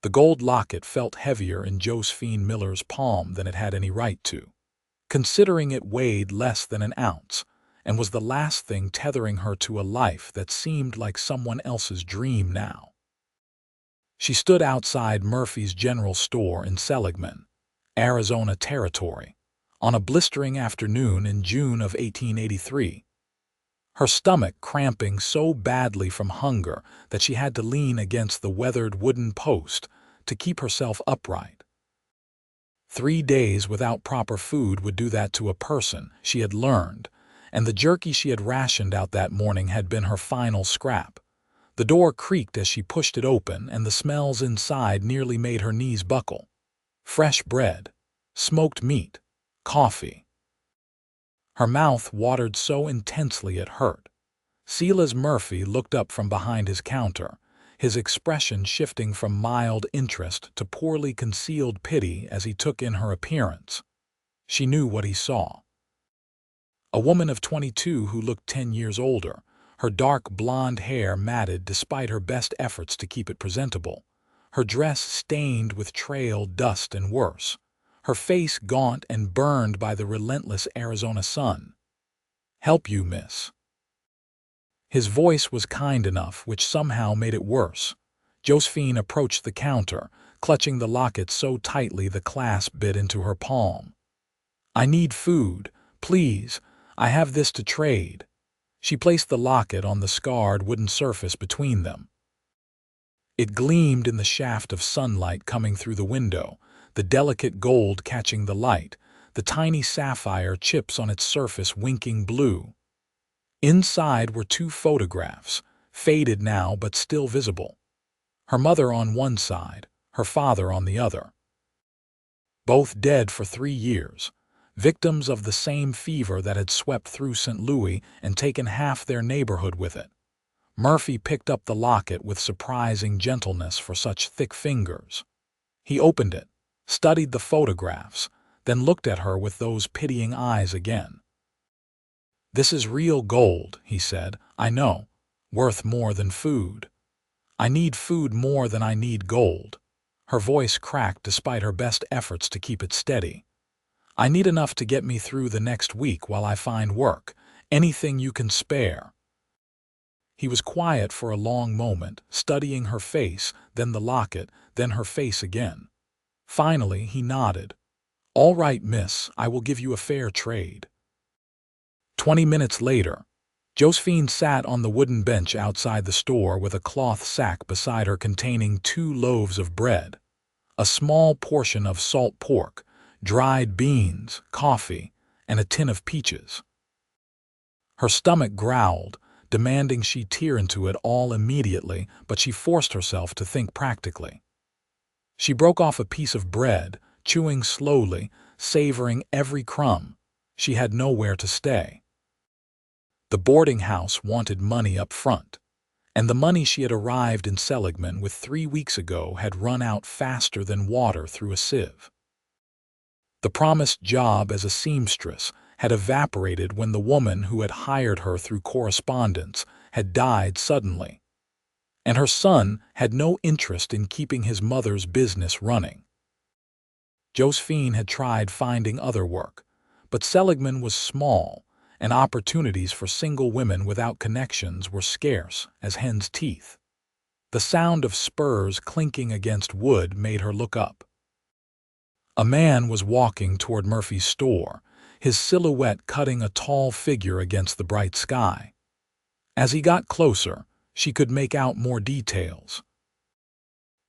The gold locket felt heavier in Josephine Miller's palm than it had any right to, considering it weighed less than an ounce and was the last thing tethering her to a life that seemed like someone else's dream now. She stood outside Murphy's General Store in Seligman, Arizona Territory, on a blistering afternoon in June of 1883. Her stomach cramping so badly from hunger that she had to lean against the weathered wooden post to keep herself upright. 3 days without proper food would do that to a person, she had learned, and the jerky she had rationed out that morning had been her final scrap. The door creaked as she pushed it open, and the smells inside nearly made her knees buckle. Fresh bread, smoked meat, coffee. Her mouth watered so intensely it hurt. Silas Murphy looked up from behind his counter, his expression shifting from mild interest to poorly concealed pity as he took in her appearance. She knew what he saw. A woman of 22 who looked 10 years older, her dark blonde hair matted despite her best efforts to keep it presentable, her dress stained with trail dust and worse, her face gaunt and burned by the relentless Arizona sun. "Help you, miss." His voice was kind enough, which somehow made it worse. Josephine approached the counter, clutching the locket so tightly the clasp bit into her palm. "I need food, please. I have this to trade." She placed the locket on the scarred wooden surface between them. It gleamed in the shaft of sunlight coming through the window, the delicate gold catching the light, the tiny sapphire chips on its surface winking blue. Inside were 2 photographs, faded now but still visible. Her mother on one side, her father on the other. Both dead for 3 years, victims of the same fever that had swept through St. Louis and taken half their neighborhood with it. Murphy picked up the locket with surprising gentleness for such thick fingers. He opened it, studied the photographs, then looked at her with those pitying eyes again. "This is real gold," he said. "I know. Worth more than food. I need food more than I need gold." Her voice cracked despite her best efforts to keep it steady. "I need enough to get me through the next week while I find work. Anything you can spare." He was quiet for a long moment, studying her face, then the locket, then her face again. Finally, he nodded. "All right, miss, I will give you a fair trade." 20 minutes later, Josephine sat on the wooden bench outside the store with a cloth sack beside her containing 2 loaves of bread, a small portion of salt pork, dried beans, coffee, and a tin of peaches. Her stomach growled, demanding she tear into it all immediately, but she forced herself to think practically. She broke off a piece of bread, chewing slowly, savoring every crumb. She had nowhere to stay. The boarding house wanted money up front, and the money she had arrived in Seligman with 3 weeks ago had run out faster than water through a sieve. The promised job as a seamstress had evaporated when the woman who had hired her through correspondence had died suddenly, and her son had no interest in keeping his mother's business running. Josephine had tried finding other work, but Seligman was small, and opportunities for single women without connections were scarce as hen's teeth. The sound of spurs clinking against wood made her look up. A man was walking toward Murphy's store, his silhouette cutting a tall figure against the bright sky. As he got closer, she could make out more details.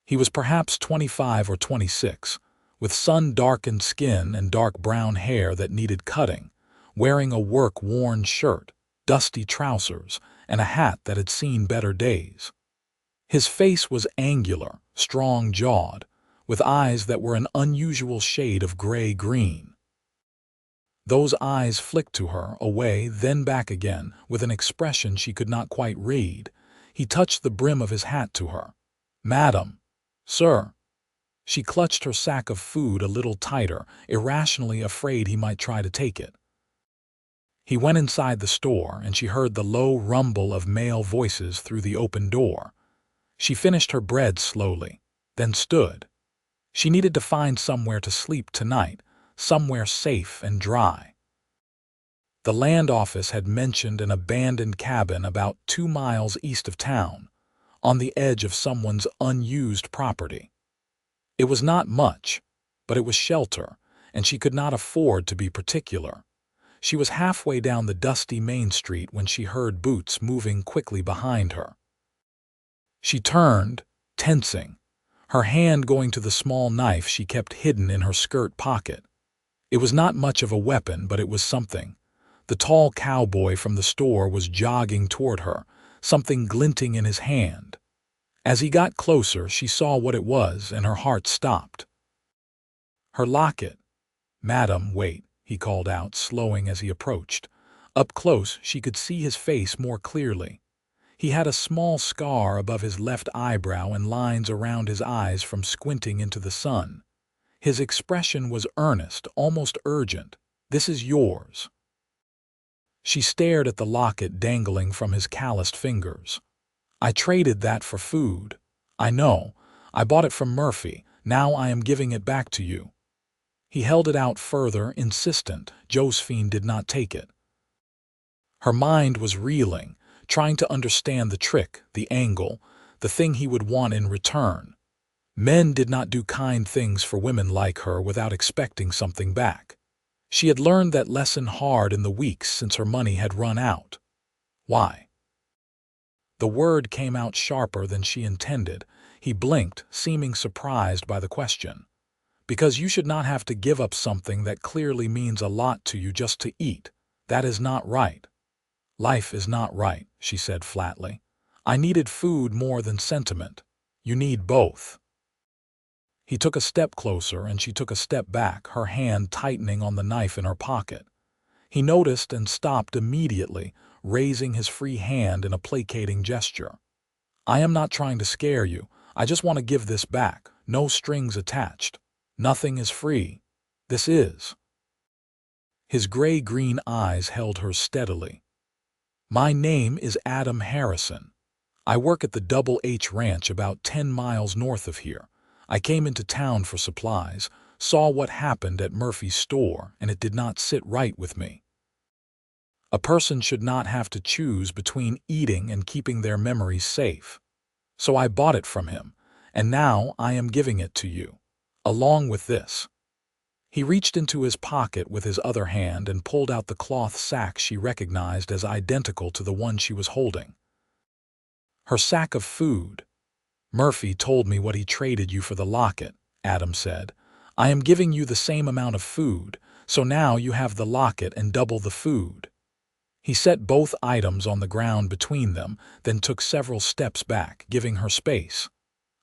He was perhaps 25 or 26, with sun-darkened skin and dark brown hair that needed cutting, wearing a work-worn shirt, dusty trousers, and a hat that had seen better days. His face was angular, strong-jawed, with eyes that were an unusual shade of gray-green. Those eyes flicked to her, away, then back again, with an expression she could not quite read. He touched the brim of his hat to her. "Madam." "Sir." She clutched her sack of food a little tighter, irrationally afraid he might try to take it. He went inside the store, and she heard the low rumble of male voices through the open door. She finished her bread slowly, then stood. She needed to find somewhere to sleep tonight, somewhere safe and dry. The land office had mentioned an abandoned cabin about 2 miles east of town, on the edge of someone's unused property. It was not much, but it was shelter, and she could not afford to be particular. She was halfway down the dusty main street when she heard boots moving quickly behind her. She turned, tensing, her hand going to the small knife she kept hidden in her skirt pocket. It was not much of a weapon, but it was something. The tall cowboy from the store was jogging toward her, something glinting in his hand. As he got closer, she saw what it was, and her heart stopped. Her locket. "Madam, wait," he called out, slowing as he approached. Up close, she could see his face more clearly. He had a small scar above his left eyebrow and lines around his eyes from squinting into the sun. His expression was earnest, almost urgent. "This is yours." She stared at the locket dangling from his calloused fingers. "I traded that for food. I know. I bought it from Murphy. Now I am giving it back to you." He held it out further, insistent. Josephine did not take it. Her mind was reeling, trying to understand the trick, the angle, the thing he would want in return. Men did not do kind things for women like her without expecting something back. She had learned that lesson hard in the weeks since her money had run out. Why? The word came out sharper than she intended. He blinked, seeming surprised by the question. "Because you should not have to give up something that clearly means a lot to you just to eat. That is not right." "Life is not right," she said flatly. "I needed food more than sentiment. You need both." He took a step closer and she took a step back, her hand tightening on the knife in her pocket. He noticed and stopped immediately, raising his free hand in a placating gesture. "I am not trying to scare you. I just want to give this back. No strings attached. Nothing is free. This is." His gray-green eyes held her steadily. "My name is Adam Harrison. I work at the Double H Ranch about 10 miles north of here. I came into town for supplies, saw what happened at Murphy's store, and it did not sit right with me. A person should not have to choose between eating and keeping their memories safe. So I bought it from him, and now I am giving it to you, along with this." He reached into his pocket with his other hand and pulled out the cloth sack she recognized as identical to the one she was holding. Her sack of food. "Murphy told me what he traded you for the locket," Adam said. "I am giving you the same amount of food, so now you have the locket and double the food." He set both items on the ground between them, then took several steps back, giving her space.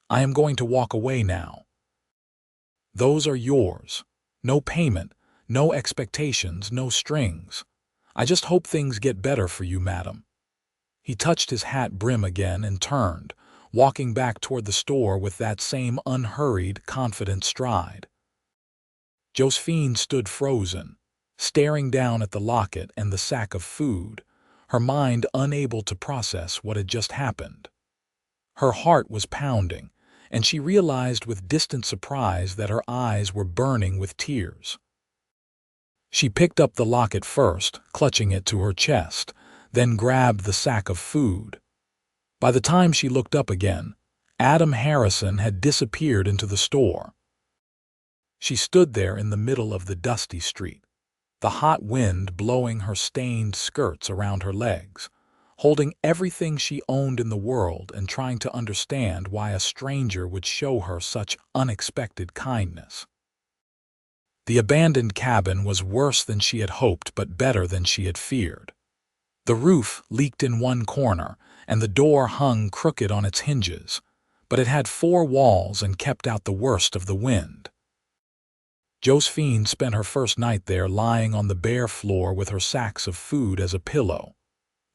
"I am going to walk away now. Those are yours. No payment, no expectations, no strings. I just hope things get better for you, madam." He touched his hat brim again and turned, walking back toward the store with that same unhurried, confident stride. Josephine stood frozen, staring down at the locket and the sack of food, her mind unable to process what had just happened. Her heart was pounding, and she realized with distant surprise that her eyes were burning with tears. She picked up the locket first, clutching it to her chest, then grabbed the sack of food. By the time she looked up again, Adam Harrison had disappeared into the store. She stood there in the middle of the dusty street, the hot wind blowing her stained skirts around her legs, holding everything she owned in the world and trying to understand why a stranger would show her such unexpected kindness. The abandoned cabin was worse than she had hoped, but better than she had feared. The roof leaked in one corner, and the door hung crooked on its hinges, but it had 4 walls and kept out the worst of the wind. Josephine spent her first night there lying on the bare floor with her sacks of food as a pillow,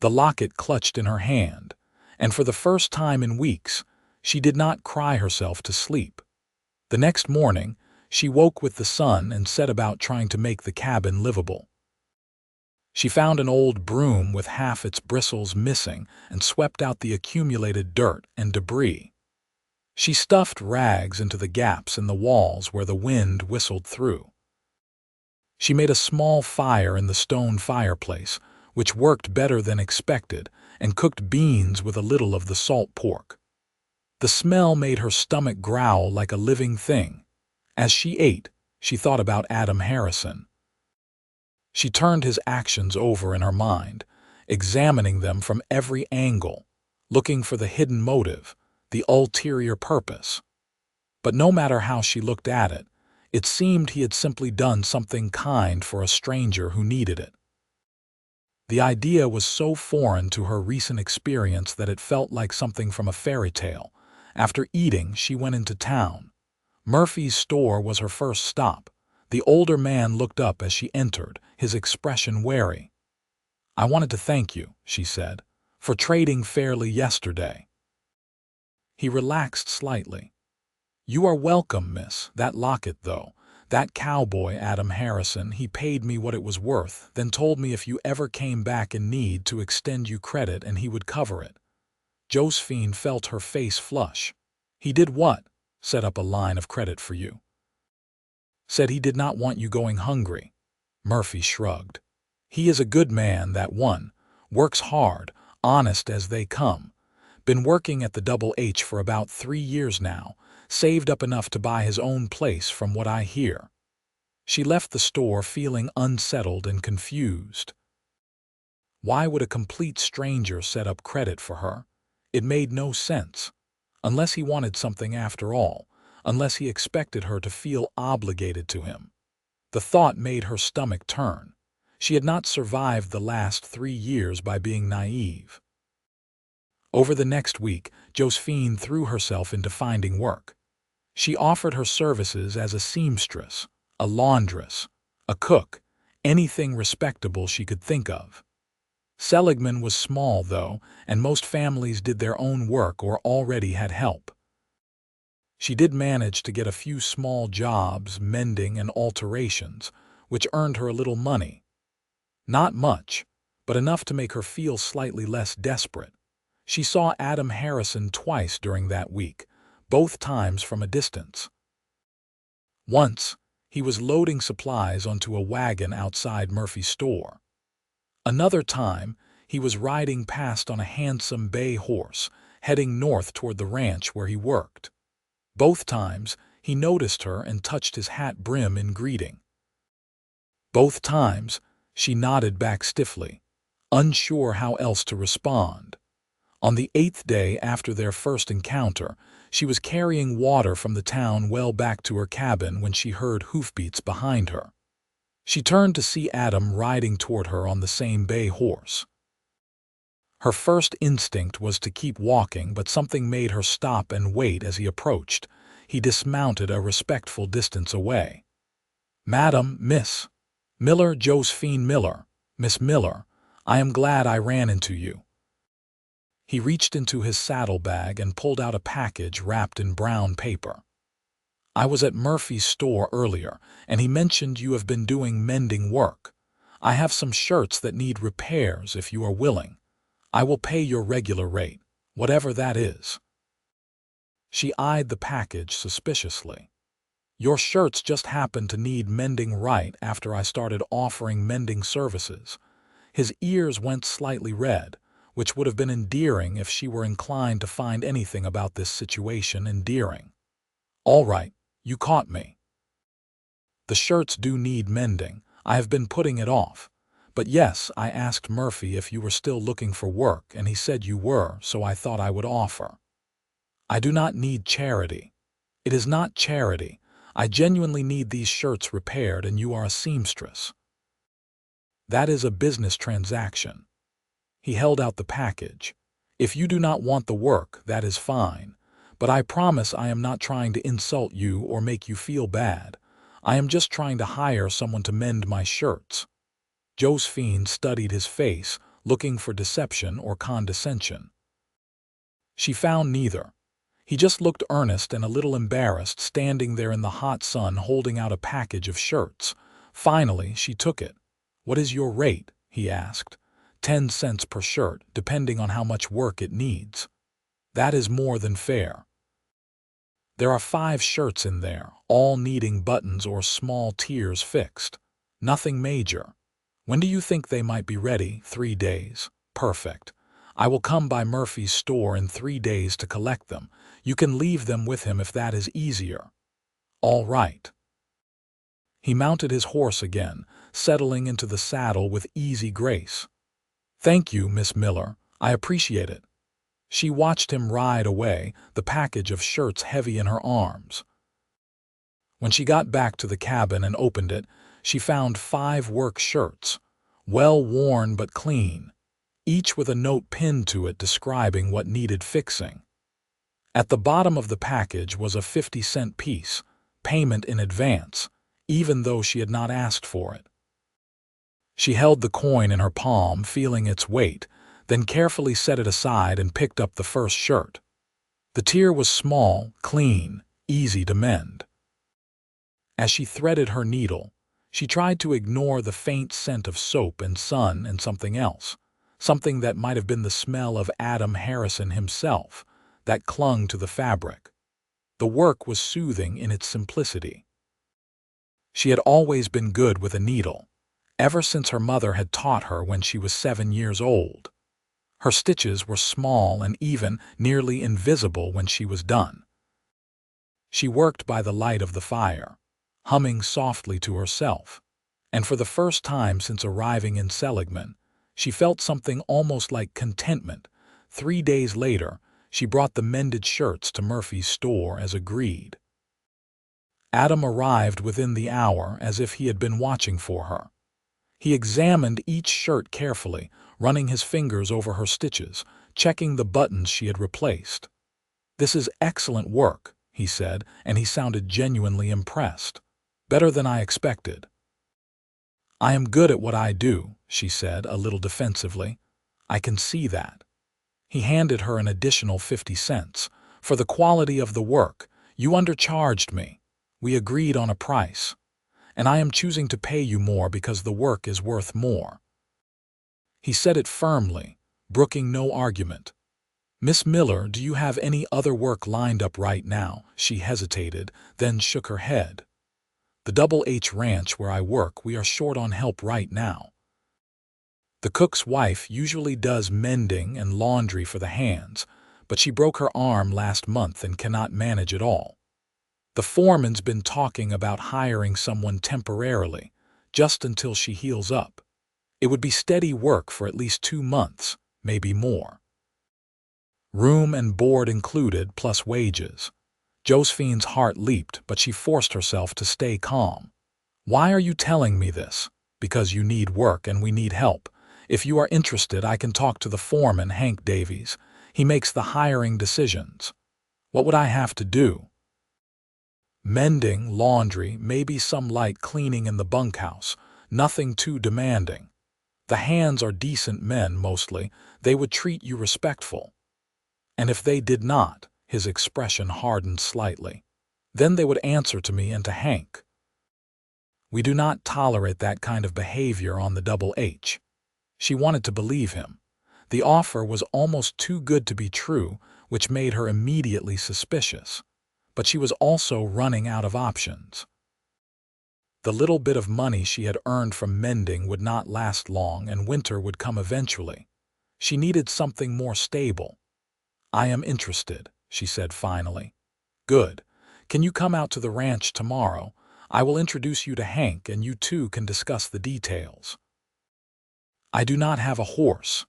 the locket clutched in her hand, and for the first time in weeks, she did not cry herself to sleep. The next morning, she woke with the sun and set about trying to make the cabin livable. She found an old broom with half its bristles missing and swept out the accumulated dirt and debris. She stuffed rags into the gaps in the walls where the wind whistled through. She made a small fire in the stone fireplace, which worked better than expected, and cooked beans with a little of the salt pork. The smell made her stomach growl like a living thing. As she ate, she thought about Adam Harrison. She turned his actions over in her mind, examining them from every angle, looking for the hidden motive, the ulterior purpose. But no matter how she looked at it, it seemed he had simply done something kind for a stranger who needed it. The idea was so foreign to her recent experience that it felt like something from a fairy tale. After eating, she went into town. Murphy's store was her first stop. The older man looked up as she entered, his expression wary. "I wanted to thank you," she said, "for trading fairly yesterday." He relaxed slightly. "You are welcome, miss. That locket, though. That cowboy, Adam Harrison, he paid me what it was worth, then told me if you ever came back in need to extend you credit and he would cover it." Josephine felt her face flush. "He did what?" "Set up a line of credit for you." "Said he did not want you going hungry." Murphy shrugged. "He is a good man, that one. Works hard, honest as they come. Been working at the Double H for about 3 years now. Saved up enough to buy his own place from what I hear." She left the store feeling unsettled and confused. Why would a complete stranger set up credit for her? It made no sense. Unless he wanted something after all, unless he expected her to feel obligated to him. The thought made her stomach turn. She had not survived the last 3 years by being naive. Over the next week, Josephine threw herself into finding work. She offered her services as a seamstress, a laundress, a cook, anything respectable she could think of. Seligman was small, though, and most families did their own work or already had help. She did manage to get a few small jobs, mending and alterations, which earned her a little money. Not much, but enough to make her feel slightly less desperate. She saw Adam Harrison twice during that week, both times from a distance. Once, he was loading supplies onto a wagon outside Murphy's store. Another time, he was riding past on a handsome bay horse, heading north toward the ranch where he worked. Both times, he noticed her and touched his hat brim in greeting. Both times, she nodded back stiffly, unsure how else to respond. On the 8th day after their first encounter, she was carrying water from the town well back to her cabin when she heard hoofbeats behind her. She turned to see Adam riding toward her on the same bay horse. Her first instinct was to keep walking, but something made her stop and wait as he approached. He dismounted a respectful distance away. "Madam, Miss Miller, Josephine Miller. Miss Miller, I am glad I ran into you." He reached into his saddlebag and pulled out a package wrapped in brown paper. "I was at Murphy's store earlier, and he mentioned you have been doing mending work. I have some shirts that need repairs if you are willing. I will pay your regular rate, whatever that is." She eyed the package suspiciously. "Your shirts just happen to need mending right after I started offering mending services." His ears went slightly red, which would have been endearing if she were inclined to find anything about this situation endearing. "All right, you caught me. The shirts do need mending. I have been putting it off. But yes, I asked Murphy if you were still looking for work, and he said you were, so I thought I would offer. I do not need charity. It is not charity. I genuinely need these shirts repaired, and you are a seamstress. That is a business transaction." He held out the package. "If you do not want the work, that is fine. But I promise I am not trying to insult you or make you feel bad. I am just trying to hire someone to mend my shirts." Josephine studied his face, looking for deception or condescension. She found neither. He just looked earnest and a little embarrassed, standing there in the hot sun holding out a package of shirts. Finally, she took it. "What is your rate?" he asked. 10 cents per shirt, depending on how much work it needs." "That is more than fair." There are 5 shirts in there, all needing buttons or small tiers fixed. Nothing major. When do you think they might be ready? 3 days. Perfect. I will come by Murphy's store in 3 days to collect them. You can leave them with him if that is easier. All right. He mounted his horse again, settling into the saddle with easy grace. Thank you, Miss Miller. I appreciate it. She watched him ride away, the package of shirts heavy in her arms. When she got back to the cabin and opened it, she found 5 work shirts, well worn but clean, each with a note pinned to it describing what needed fixing. At the bottom of the package was a 50-cent piece, payment in advance, even though she had not asked for it. She held the coin in her palm, feeling its weight, then carefully set it aside and picked up the first shirt. The tier was small, clean, easy to mend. As she threaded her needle, she tried to ignore the faint scent of soap and sun and something else, something that might have been the smell of Adam Harrison himself, that clung to the fabric. The work was soothing in its simplicity. She had always been good with a needle, ever since her mother had taught her when she was 7 years old. Her stitches were small and even nearly invisible when she was done. She worked by the light of the fire, humming softly to herself, and for the first time since arriving in Seligman, she felt something almost like contentment. 3 days later, she brought the mended shirts to Murphy's store as agreed. Adam arrived within the hour as if he had been watching for her. He examined each shirt carefully, running his fingers over her stitches, checking the buttons she had replaced. "This is excellent work," he said, and he sounded genuinely impressed. "Better than I expected." "I am good at what I do," she said, a little defensively. "I can see that." He handed her an additional 50 cents. "For the quality of the work, you undercharged me. We agreed on a price, and I am choosing to pay you more because the work is worth more." He said it firmly, brooking no argument. "Miss Miller, do you have any other work lined up right now?" She hesitated, then shook her head. "The Double H Ranch where I work, we are short on help right now. The cook's wife usually does mending and laundry for the hands, but she broke her arm last month and cannot manage it all. The foreman's been talking about hiring someone temporarily, just until she heals up. It would be steady work for at least 2 months, maybe more. Room and board included, plus wages." Josephine's heart leaped, but she forced herself to stay calm. "Why are you telling me this?" "Because you need work and we need help. If you are interested, I can talk to the foreman, Hank Davies. He makes the hiring decisions." "What would I have to do?" "Mending, laundry, maybe some light cleaning in the bunkhouse. Nothing too demanding. The hands are decent men mostly. They would treat you respectful. And if they did not," his expression hardened slightly, "then they would answer to me and to Hank. We do not tolerate that kind of behavior on the Double H." She wanted to believe him. The offer was almost too good to be true, which made her immediately suspicious. But she was also running out of options. The little bit of money she had earned from mending would not last long, and winter would come eventually. She needed something more stable. "I am interested," she said finally. "Good. Can you come out to the ranch tomorrow? I will introduce you to Hank and you two can discuss the details." "I do not have a horse."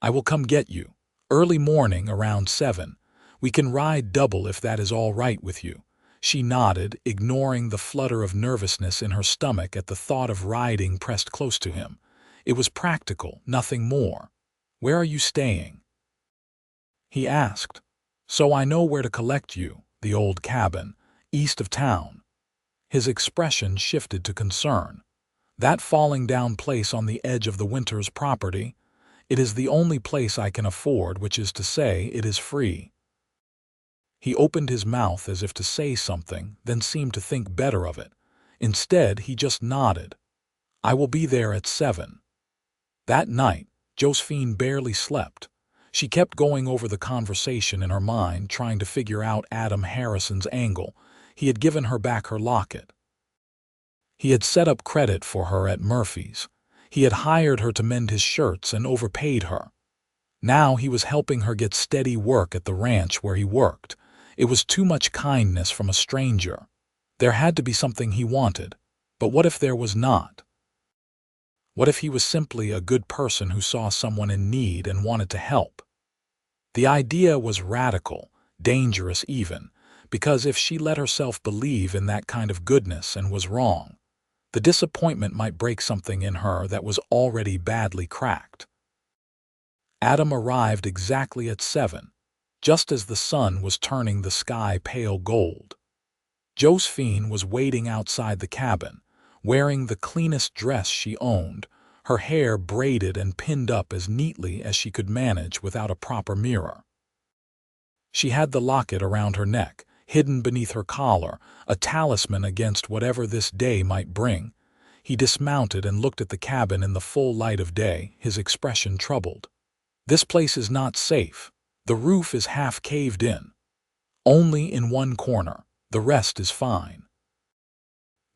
"I will come get you. Early morning, around 7. We can ride double if that is all right with you." She nodded, ignoring the flutter of nervousness in her stomach at the thought of riding pressed close to him. It was practical, nothing more. "Where are you staying?" he asked. "So I know where to collect you." "The old cabin, east of town." His expression shifted to concern. "That falling down place on the edge of the Winters property? It is the only place I can afford, which is to say, it is free." He opened his mouth as if to say something, then seemed to think better of it. Instead, he just nodded. "I will be there at 7. That night, Josephine barely slept. She kept going over the conversation in her mind, trying to figure out Adam Harrison's angle. He had given her back her locket. He had set up credit for her at Murphy's. He had hired her to mend his shirts and overpaid her. Now he was helping her get steady work at the ranch where he worked. It was too much kindness from a stranger. There had to be something he wanted. But what if there was not? What if he was simply a good person who saw someone in need and wanted to help? The idea was radical, dangerous even, because if she let herself believe in that kind of goodness and was wrong, the disappointment might break something in her that was already badly cracked. Adam arrived exactly at 7, just as the sun was turning the sky pale gold. Josephine was waiting outside the cabin, wearing the cleanest dress she owned, her hair braided and pinned up as neatly as she could manage without a proper mirror. She had the locket around her neck, hidden beneath her collar, a talisman against whatever this day might bring. He dismounted and looked at the cabin in the full light of day, his expression troubled. "This place is not safe. The roof is half caved in. Only in one corner. The rest is fine."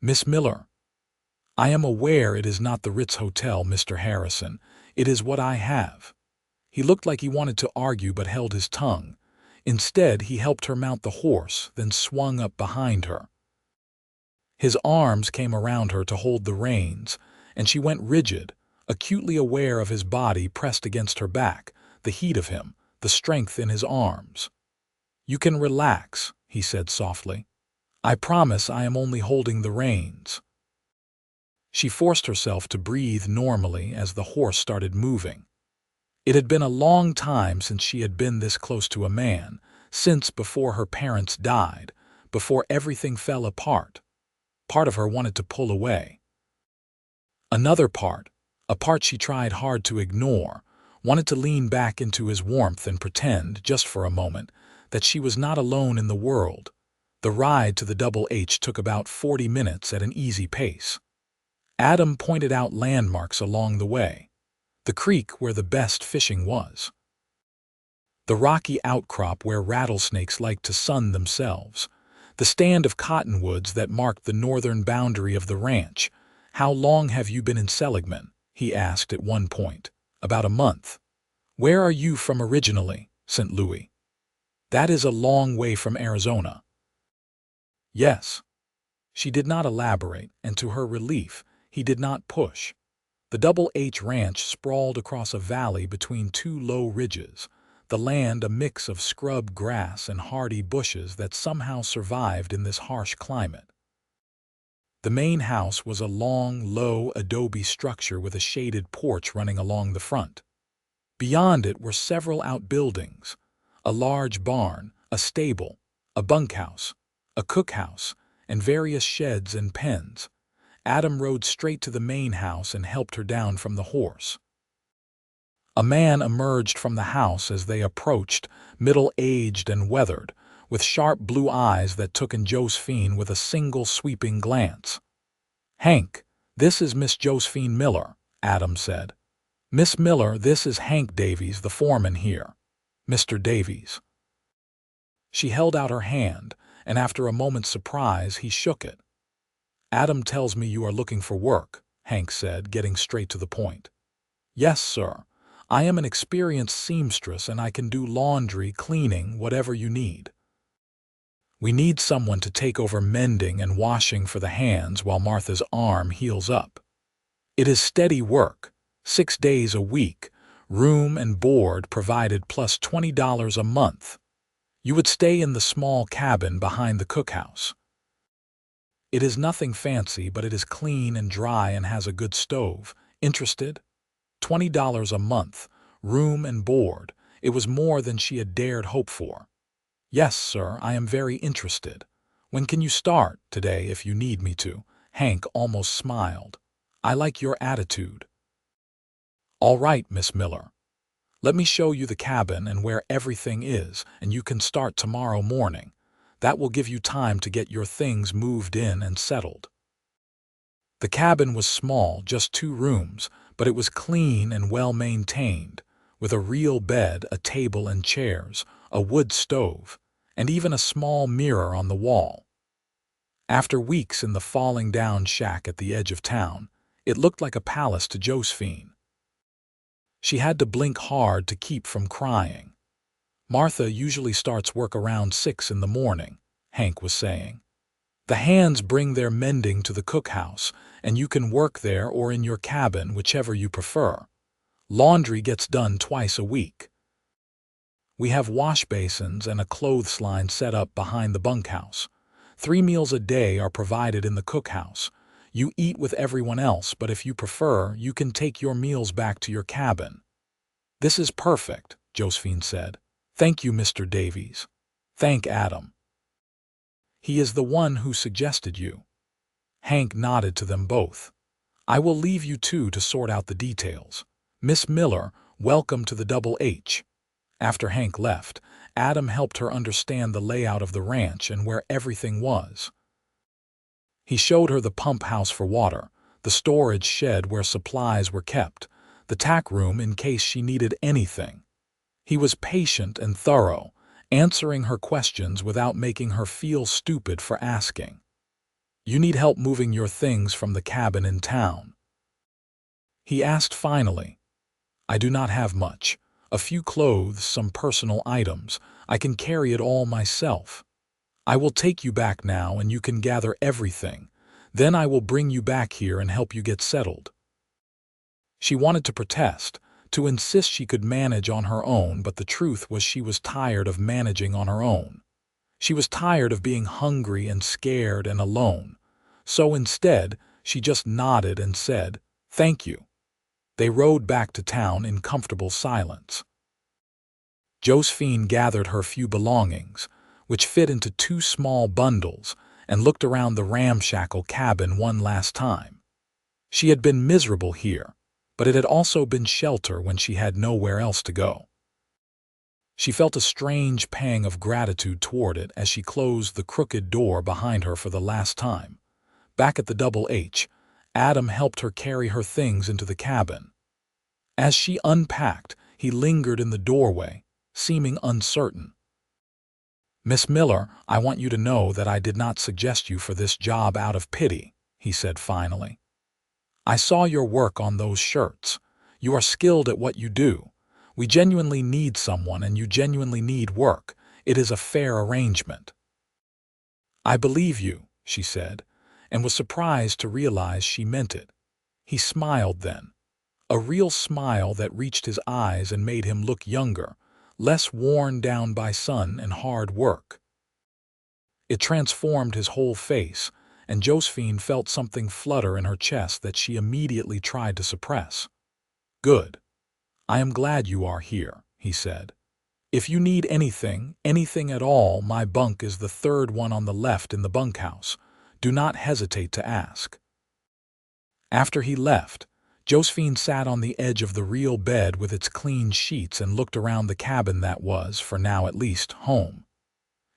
"Miss Miller, I am aware it is not the Ritz Hotel, Mr. Harrison. It is what I have." He looked like he wanted to argue but held his tongue. Instead, he helped her mount the horse, then swung up behind her. His arms came around her to hold the reins, and she went rigid, acutely aware of his body pressed against her back, the heat of him, the strength in his arms. "You can relax," he said softly. "I promise I am only holding the reins." She forced herself to breathe normally as the horse started moving. It had been a long time since she had been this close to a man, since before her parents died, before everything fell apart. Part of her wanted to pull away. Another part, a part she tried hard to ignore, wanted to lean back into his warmth and pretend, just for a moment, that she was not alone in the world. The ride to the Double H took about 40 minutes at an easy pace. Adam pointed out landmarks along the way. The creek where the best fishing was. The rocky outcrop where rattlesnakes liked to sun themselves. The stand of cottonwoods that marked the northern boundary of the ranch. "How long have you been in Seligman?" he asked at one point. "About a month." "Where are you from originally?" "St. Louis." "That is a long way from Arizona." "Yes." She did not elaborate, and to her relief, he did not push. The Double H Ranch sprawled across a valley between two low ridges, the land a mix of scrub grass and hardy bushes that somehow survived in this harsh climate. The main house was a long, low adobe structure with a shaded porch running along the front. Beyond it were several outbuildings, a large barn, a stable, a bunkhouse, a cookhouse, and various sheds and pens. Adam rode straight to the main house and helped her down from the horse. A man emerged from the house as they approached, middle-aged and weathered, with sharp blue eyes that took in Josephine with a single sweeping glance. "Hank, this is Miss Josephine Miller," Adam said. "Miss Miller, this is Hank Davies, the foreman here. Mr. Davies." She held out her hand, and after a moment's surprise, he shook it. "Adam tells me you are looking for work," Hank said, getting straight to the point. "Yes, sir. I am an experienced seamstress and I can do laundry, cleaning, whatever you need. We need someone to take over mending and washing for the hands while Martha's arm heals up. It is steady work, 6 days a week, room and board provided plus $20 a month. You would stay in the small cabin behind the cookhouse. It is nothing fancy, but it is clean and dry and has a good stove. Interested? $20 a month, room and board. It was more than she had dared hope for. "Yes, sir, I am very interested. When can you start?" "Today, if you need me to." Hank almost smiled. "I like your attitude." "All right, Miss Miller. Let me show you the cabin and where everything is, and you can start tomorrow morning. That will give you time to get your things moved in and settled." The cabin was small, just 2 rooms, but it was clean and well maintained, with a real bed, a table and chairs, a wood stove, and even a small mirror on the wall. After weeks in the falling-down shack at the edge of town, it looked like a palace to Josephine. She had to blink hard to keep from crying. "Martha usually starts work around 6 in the morning," Hank was saying. "The hands bring their mending to the cookhouse, and you can work there or in your cabin, whichever you prefer. Laundry gets done twice a week. We have wash basins and a clothesline set up behind the bunkhouse. 3 meals a day are provided in the cookhouse. You eat with everyone else, but if you prefer, you can take your meals back to your cabin." "This is perfect," Josephine said. "Thank you, Mr. Davies. Thank Adam. He is the one who suggested you." Hank nodded to them both. "I will leave you two to sort out the details. Miss Miller, welcome to the Double H." After Hank left, Adam helped her understand the layout of the ranch and where everything was. He showed her the pump house for water, the storage shed where supplies were kept, the tack room in case she needed anything. He was patient and thorough, answering her questions without making her feel stupid for asking. "You need help moving your things from the cabin in town?" he asked finally. "I do not have much. A few clothes, some personal items. I can carry it all myself. I will take you back now and you can gather everything. Then I will bring you back here and help you get settled." She wanted to protest, to insist she could manage on her own, but the truth was she was tired of managing on her own. She was tired of being hungry and scared and alone. So instead, she just nodded and said, "Thank you." They rode back to town in comfortable silence. Josephine gathered her few belongings, which fit into 2 small bundles, and looked around the ramshackle cabin one last time. She had been miserable here, but it had also been shelter when she had nowhere else to go. She felt a strange pang of gratitude toward it as she closed the crooked door behind her for the last time. Back at the Double H, Adam helped her carry her things into the cabin. As she unpacked, he lingered in the doorway, seeming uncertain. "Miss Miller, I want you to know that I did not suggest you for this job out of pity," he said finally. "I saw your work on those shirts. You are skilled at what you do. We genuinely need someone and you genuinely need work. It is a fair arrangement." "I believe you," she said, and was surprised to realize she meant it. He smiled then, a real smile that reached his eyes and made him look younger, less worn down by sun and hard work. It transformed his whole face, and Josephine felt something flutter in her chest that she immediately tried to suppress. "Good. I am glad you are here," he said. "If you need anything, anything at all, my bunk is the 3rd one on the left in the bunkhouse. Do not hesitate to ask." After he left, Josephine sat on the edge of the real bed with its clean sheets and looked around the cabin that was, for now at least, home.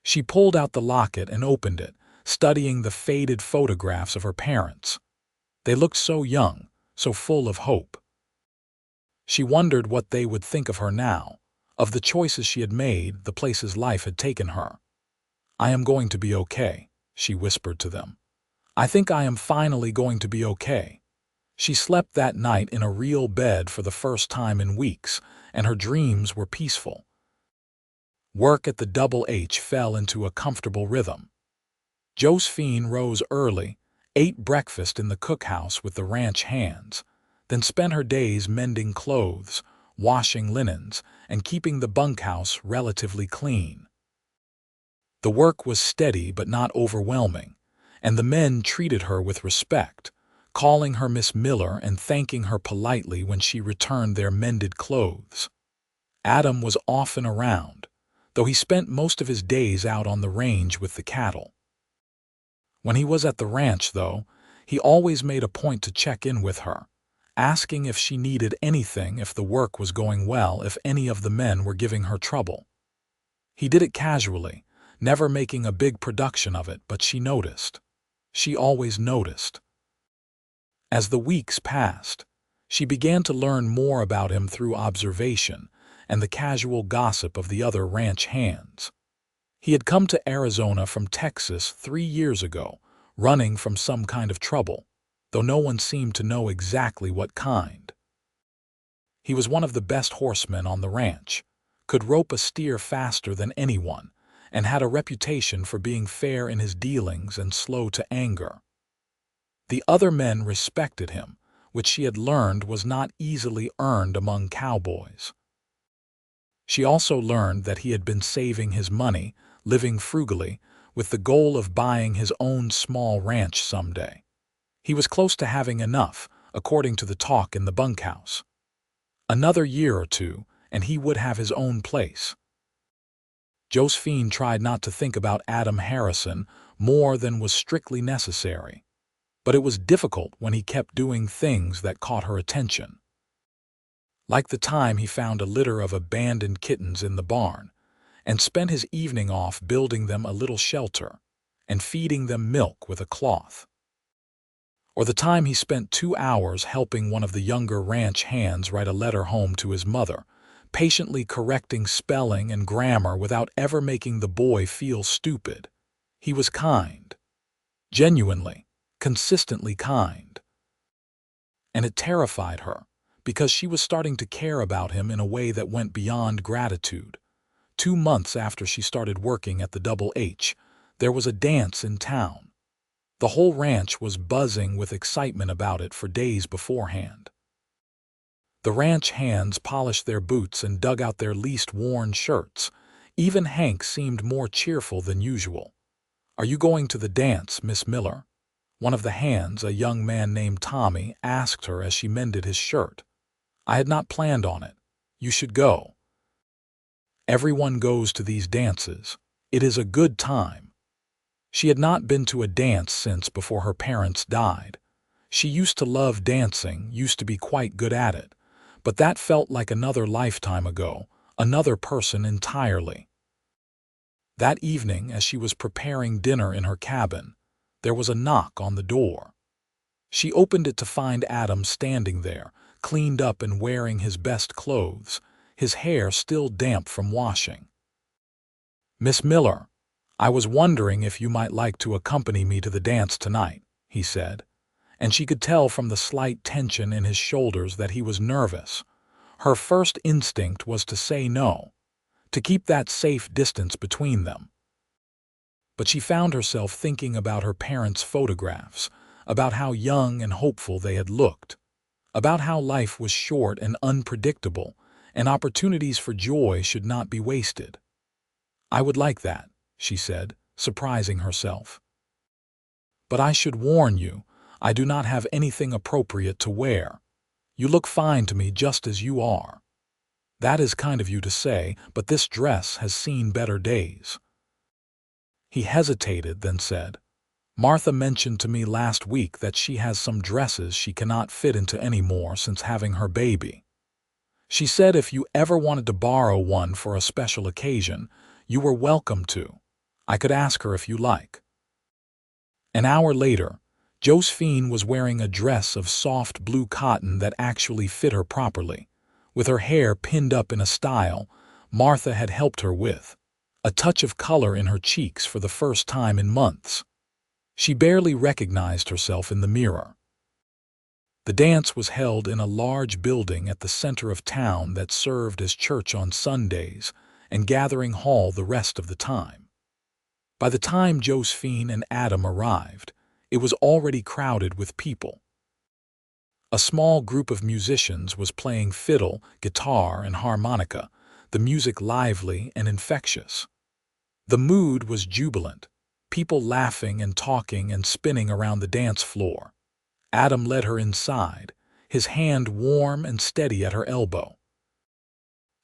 She pulled out the locket and opened it, studying the faded photographs of her parents. They looked so young, so full of hope. She wondered what they would think of her now, of the choices she had made, the places life had taken her. "I am going to be okay," she whispered to them. "I think I am finally going to be okay." She slept that night in a real bed for the first time in weeks, and her dreams were peaceful. Work at the Double H fell into a comfortable rhythm. Josephine rose early, ate breakfast in the cookhouse with the ranch hands, then spent her days mending clothes, washing linens, and keeping the bunkhouse relatively clean. The work was steady but not overwhelming, and the men treated her with respect, calling her Miss Miller and thanking her politely when she returned their mended clothes. Adam was often around, though he spent most of his days out on the range with the cattle. When he was at the ranch, though, he always made a point to check in with her, asking if she needed anything, if the work was going well, if any of the men were giving her trouble. He did it casually, never making a big production of it, but she noticed. She always noticed. As the weeks passed, she began to learn more about him through observation, and the casual gossip of the other ranch hands. He had come to Arizona from Texas 3 years ago, running from some kind of trouble, though no one seemed to know exactly what kind. He was one of the best horsemen on the ranch, could rope a steer faster than anyone, and had a reputation for being fair in his dealings and slow to anger. The other men respected him, which she had learned was not easily earned among cowboys. She also learned that he had been saving his money, living frugally, with the goal of buying his own small ranch someday. He was close to having enough, according to the talk in the bunkhouse. Another year or two, and he would have his own place. Josephine tried not to think about Adam Harrison more than was strictly necessary, but it was difficult when he kept doing things that caught her attention. Like the time he found a litter of abandoned kittens in the barn, and spent his evening off building them a little shelter and feeding them milk with a cloth. Or the time he spent 2 hours helping one of the younger ranch hands write a letter home to his mother, patiently correcting spelling and grammar without ever making the boy feel stupid. He was kind. Genuinely, consistently kind. And it terrified her, because she was starting to care about him in a way that went beyond gratitude. 2 months after she started working at the Double H, there was a dance in town. The whole ranch was buzzing with excitement about it for days beforehand. The ranch hands polished their boots and dug out their least worn shirts. Even Hank seemed more cheerful than usual. "Are you going to the dance, Miss Miller?" One of the hands, a young man named Tommy, asked her as she mended his shirt. "I had not planned on it. You should go. Everyone goes to these dances. It is a good time." She had not been to a dance since before her parents died. She used to love dancing, used to be quite good at it, but that felt like another lifetime ago, another person entirely. That evening, as she was preparing dinner in her cabin, there was a knock on the door. She opened it to find Adam standing there, cleaned up and wearing his best clothes, his hair still damp from washing. "Miss Miller, I was wondering if you might like to accompany me to the dance tonight," he said, and she could tell from the slight tension in his shoulders that he was nervous. Her first instinct was to say no, to keep that safe distance between them. But she found herself thinking about her parents' photographs, about how young and hopeful they had looked, about how life was short and unpredictable, and opportunities for joy should not be wasted. "I would like that," she said, surprising herself. "But I should warn you, I do not have anything appropriate to wear. You look fine to me just as you are." "That is kind of you to say, but this dress has seen better days." He hesitated, then said, "Martha mentioned to me last week that she has some dresses she cannot fit into anymore since having her baby. She said if you ever wanted to borrow one for a special occasion, you were welcome to. I could ask her if you like." An hour later, Josephine was wearing a dress of soft blue cotton that actually fit her properly, with her hair pinned up in a style Martha had helped her with, a touch of color in her cheeks for the first time in months. She barely recognized herself in the mirror. The dance was held in a large building at the center of town that served as church on Sundays and gathering hall the rest of the time. By the time Josephine and Adam arrived, it was already crowded with people. A small group of musicians was playing fiddle, guitar, and harmonica, the music lively and infectious. The mood was jubilant, people laughing and talking and spinning around the dance floor. Adam led her inside, his hand warm and steady at her elbow.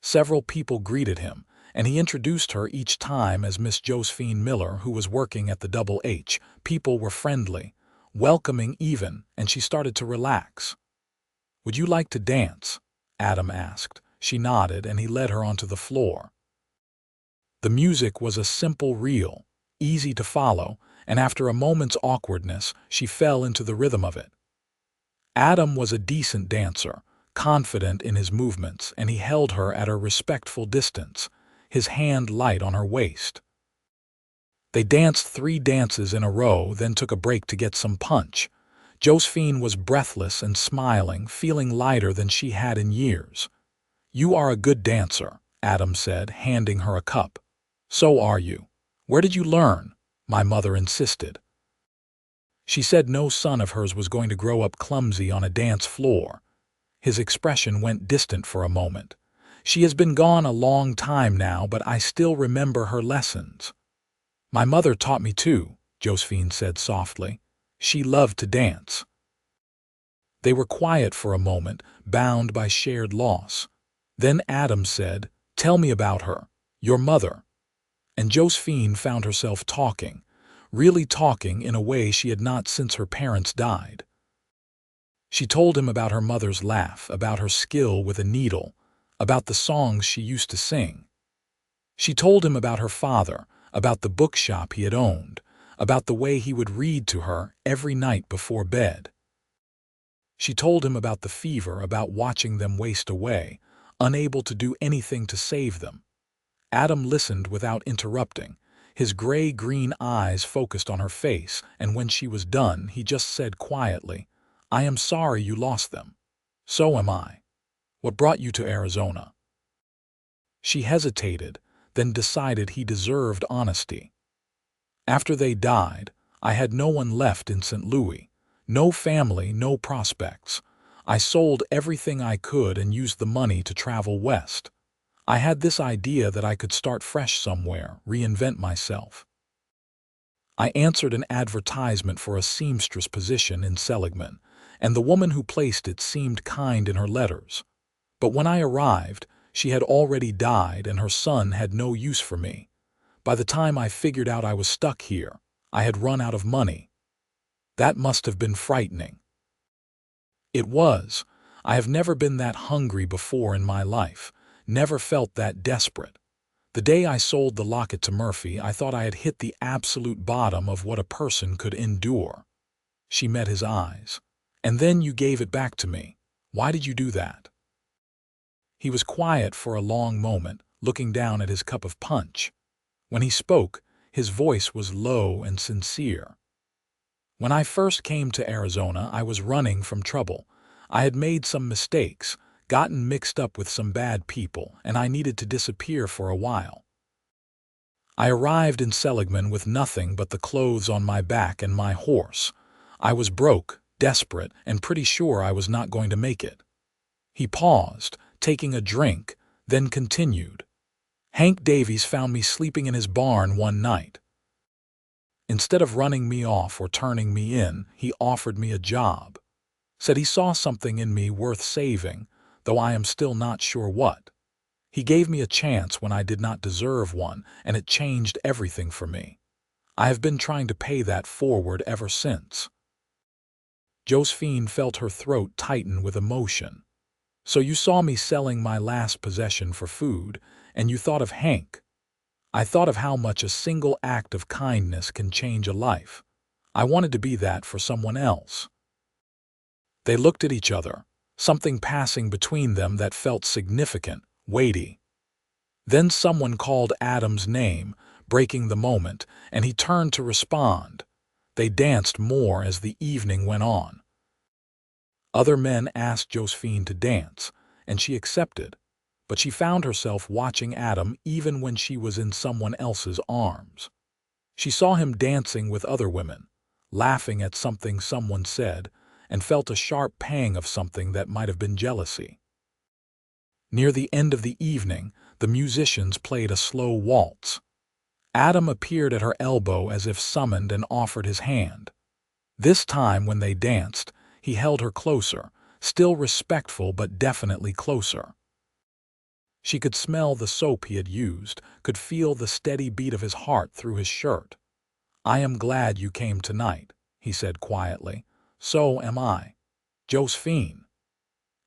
Several people greeted him, and he introduced her each time as Miss Josephine Miller, who was working at the Double H. People were friendly, welcoming even, and she started to relax. "Would you like to dance?" Adam asked. She nodded, and he led her onto the floor. The music was a simple reel, easy to follow, and after a moment's awkwardness, she fell into the rhythm of it. Adam was a decent dancer, confident in his movements, and he held her at a respectful distance, his hand light on her waist. They danced 3 dances in a row, then took a break to get some punch. Josephine was breathless and smiling, feeling lighter than she had in years. "You are a good dancer," Adam said, handing her a cup. "So are you. Where did you learn?" my mother insisted. She said no son of hers was going to grow up clumsy on a dance floor. His expression went distant for a moment. "She has been gone a long time now, but I still remember her lessons." "My mother taught me too," Josephine said softly. "She loved to dance." They were quiet for a moment, bound by shared loss. Then Adam said, "Tell me about her, your mother." And Josephine found herself talking, really talking in a way she had not since her parents died. She told him about her mother's laugh, about her skill with a needle, about the songs she used to sing. She told him about her father, about the bookshop he had owned, about the way he would read to her every night before bed. She told him about the fever, about watching them waste away, unable to do anything to save them. Adam listened without interrupting, his gray-green eyes focused on her face, and when she was done, he just said quietly, "I am sorry you lost them. So am I. What brought you to Arizona?" She hesitated, then decided he deserved honesty. "After they died, I had no one left in St. Louis. No family, no prospects. I sold everything I could and used the money to travel west. I had this idea that I could start fresh somewhere, reinvent myself. I answered an advertisement for a seamstress position in Seligman, and the woman who placed it seemed kind in her letters. But when I arrived, she had already died and her son had no use for me. By the time I figured out I was stuck here, I had run out of money. That must have been frightening." It was. I have never been that hungry before in my life, never felt that desperate. The day I sold the locket to Murphy, I thought I had hit the absolute bottom of what a person could endure. She met his eyes. "And then you gave it back to me. Why did you do that?" He was quiet for a long moment, looking down at his cup of punch. When he spoke, his voice was low and sincere. "When I first came to Arizona, I was running from trouble. I had made some mistakes, gotten mixed up with some bad people, and I needed to disappear for a while. I arrived in Seligman with nothing but the clothes on my back and my horse. I was broke, desperate, and pretty sure I was not going to make it." He paused, taking a drink, then continued. "Hank Davies found me sleeping in his barn one night. Instead of running me off or turning me in, he offered me a job. Said he saw something in me worth saving, though I am still not sure what. He gave me a chance when I did not deserve one, and it changed everything for me. I have been trying to pay that forward ever since." Josephine felt her throat tighten with emotion. "So you saw me selling my last possession for food, and you thought of Hank. I thought of how much a single act of kindness can change a life. I wanted to be that for someone else." They looked at each other, something passing between them that felt significant, weighty. Then someone called Adam's name, breaking the moment, and he turned to respond. They danced more as the evening went on. Other men asked Josephine to dance, and she accepted, but she found herself watching Adam even when she was in someone else's arms. She saw him dancing with other women, laughing at something someone said, and felt a sharp pang of something that might have been jealousy. Near the end of the evening, the musicians played a slow waltz. Adam appeared at her elbow as if summoned and offered his hand. This time when they danced, he held her closer, still respectful but definitely closer. She could smell the soap he had used, could feel the steady beat of his heart through his shirt. "I am glad you came tonight," he said quietly. "So am I. Josephine."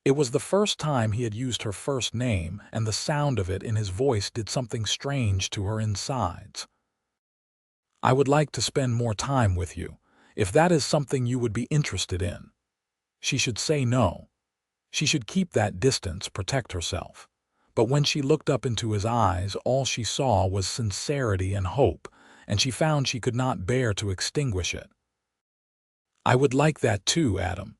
It was the first time he had used her first name, and the sound of it in his voice did something strange to her insides. "I would like to spend more time with you, if that is something you would be interested in." She should say no. She should keep that distance, protect herself. But when she looked up into his eyes, all she saw was sincerity and hope, and she found she could not bear to extinguish it. "I would like that too, Adam."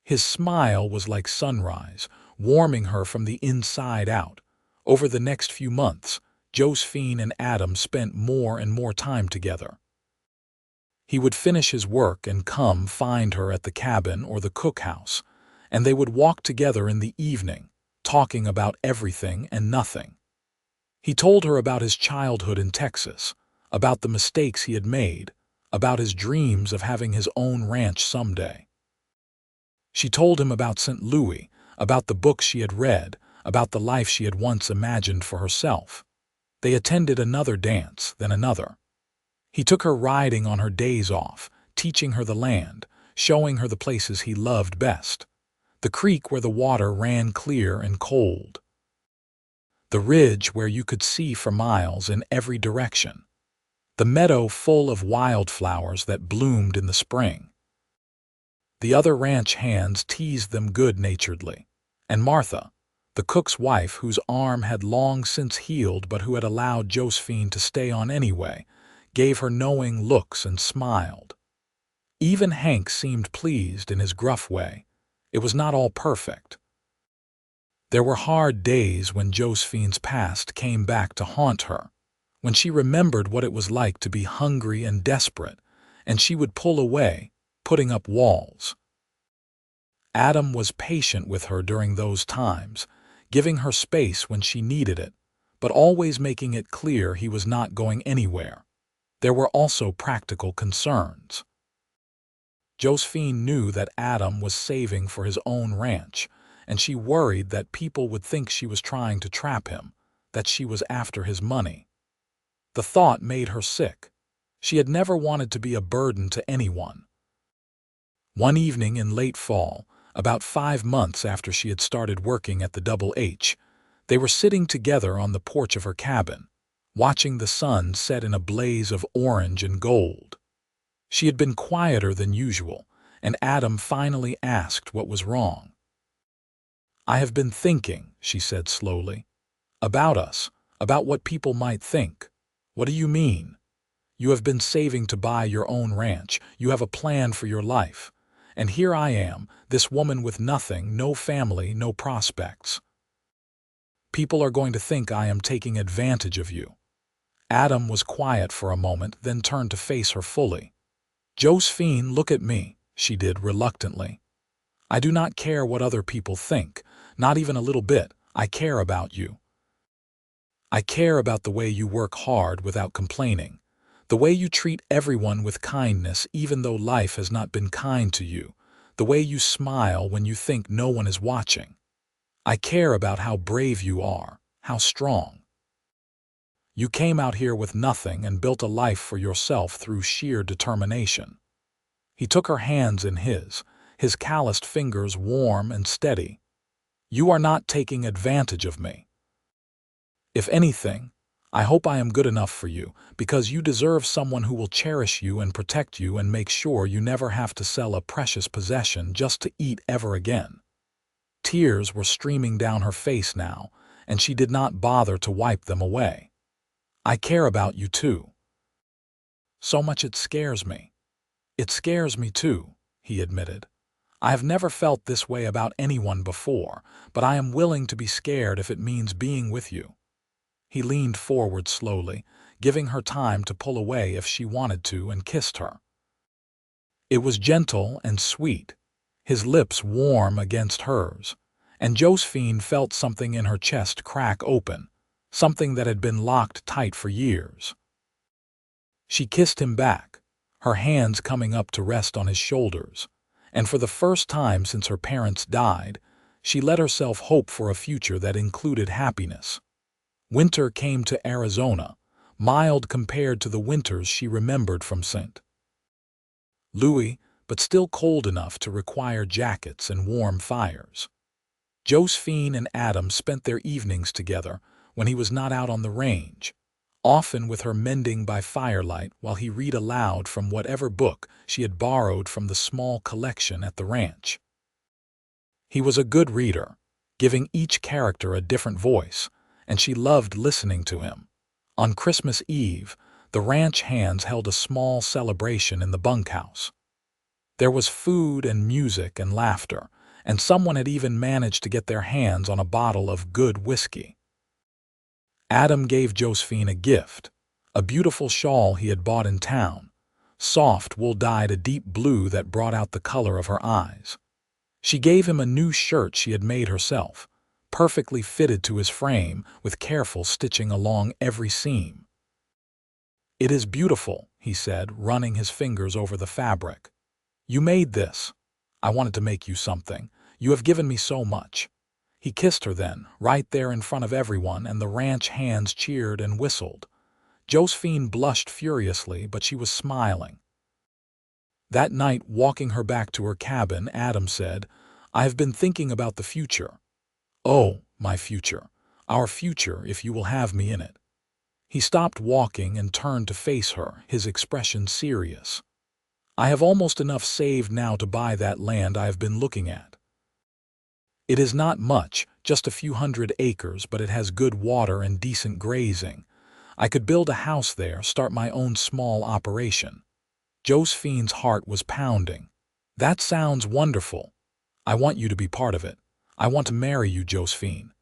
His smile was like sunrise, warming her from the inside out. Over the next few months, Josephine and Adam spent more and more time together. He would finish his work and come find her at the cabin or the cookhouse, and they would walk together in the evening, talking about everything and nothing. He told her about his childhood in Texas, about the mistakes he had made, about his dreams of having his own ranch someday. She told him about St. Louis, about the books she had read, about the life she had once imagined for herself. They attended another dance, then another. He took her riding on her days off, teaching her the land, showing her the places he loved best. The creek where the water ran clear and cold. The ridge where you could see for miles in every direction. The meadow full of wildflowers that bloomed in the spring. The other ranch hands teased them good-naturedly, and Martha, the cook's wife whose arm had long since healed but who had allowed Josephine to stay on anyway, gave her knowing looks and smiled. Even Hank seemed pleased in his gruff way. It was not all perfect. There were hard days when Josephine's past came back to haunt her, when she remembered what it was like to be hungry and desperate, and she would pull away, putting up walls. Adam was patient with her during those times, giving her space when she needed it, but always making it clear he was not going anywhere. There were also practical concerns. Josephine knew that Adam was saving for his own ranch, and she worried that people would think she was trying to trap him, that she was after his money. The thought made her sick. She had never wanted to be a burden to anyone. One evening in late fall, about 5 months after she had started working at the Double H, they were sitting together on the porch of her cabin, watching the sun set in a blaze of orange and gold. She had been quieter than usual, and Adam finally asked what was wrong. "I have been thinking," she said slowly, "about us, about what people might think." "What do you mean?" "You have been saving to buy your own ranch. You have a plan for your life. And here I am, this woman with nothing, no family, no prospects. People are going to think I am taking advantage of you." Adam was quiet for a moment, then turned to face her fully. "Josephine, look at me," she did reluctantly. "I do not care what other people think, not even a little bit. I care about you. I care about the way you work hard without complaining, the way you treat everyone with kindness even though life has not been kind to you, the way you smile when you think no one is watching. I care about how brave you are, how strong. You came out here with nothing and built a life for yourself through sheer determination." He took her hands in his calloused fingers warm and steady. "You are not taking advantage of me. If anything, I hope I am good enough for you, because you deserve someone who will cherish you and protect you and make sure you never have to sell a precious possession just to eat ever again." Tears were streaming down her face now, and she did not bother to wipe them away. "I care about you too. So much it scares me." "It scares me too," he admitted. "I have never felt this way about anyone before, but I am willing to be scared if it means being with you." He leaned forward slowly, giving her time to pull away if she wanted to, and kissed her. It was gentle and sweet, his lips warm against hers, and Josephine felt something in her chest crack open, something that had been locked tight for years. She kissed him back, her hands coming up to rest on his shoulders, and for the first time since her parents died, she let herself hope for a future that included happiness. Winter came to Arizona, mild compared to the winters she remembered from St. Louis, but still cold enough to require jackets and warm fires. Josephine and Adam spent their evenings together when he was not out on the range, often with her mending by firelight while he read aloud from whatever book she had borrowed from the small collection at the ranch. He was a good reader, giving each character a different voice, and she loved listening to him. On Christmas Eve, the ranch hands held a small celebration in the bunkhouse. There was food and music and laughter, and someone had even managed to get their hands on a bottle of good whiskey. Adam gave Josephine a gift, a beautiful shawl he had bought in town, soft wool dyed a deep blue that brought out the color of her eyes. She gave him a new shirt she had made herself, perfectly fitted to his frame with careful stitching along every seam. "It is beautiful," he said, running his fingers over the fabric. "You made this. I wanted to make you something. You have given me so much." He kissed her then, right there in front of everyone, and the ranch hands cheered and whistled. Josephine blushed furiously, but she was smiling. That night, walking her back to her cabin, Adam said, "I have been thinking about the future. Oh, my future, our future, if you will have me in it." He stopped walking and turned to face her, his expression serious. "I have almost enough saved now to buy that land I have been looking at. It is not much, just a few 100 acres, but it has good water and decent grazing. I could build a house there, start my own small operation." Josephine's heart was pounding. "That sounds wonderful. I want you to be part of it. I want to marry you, Josephine.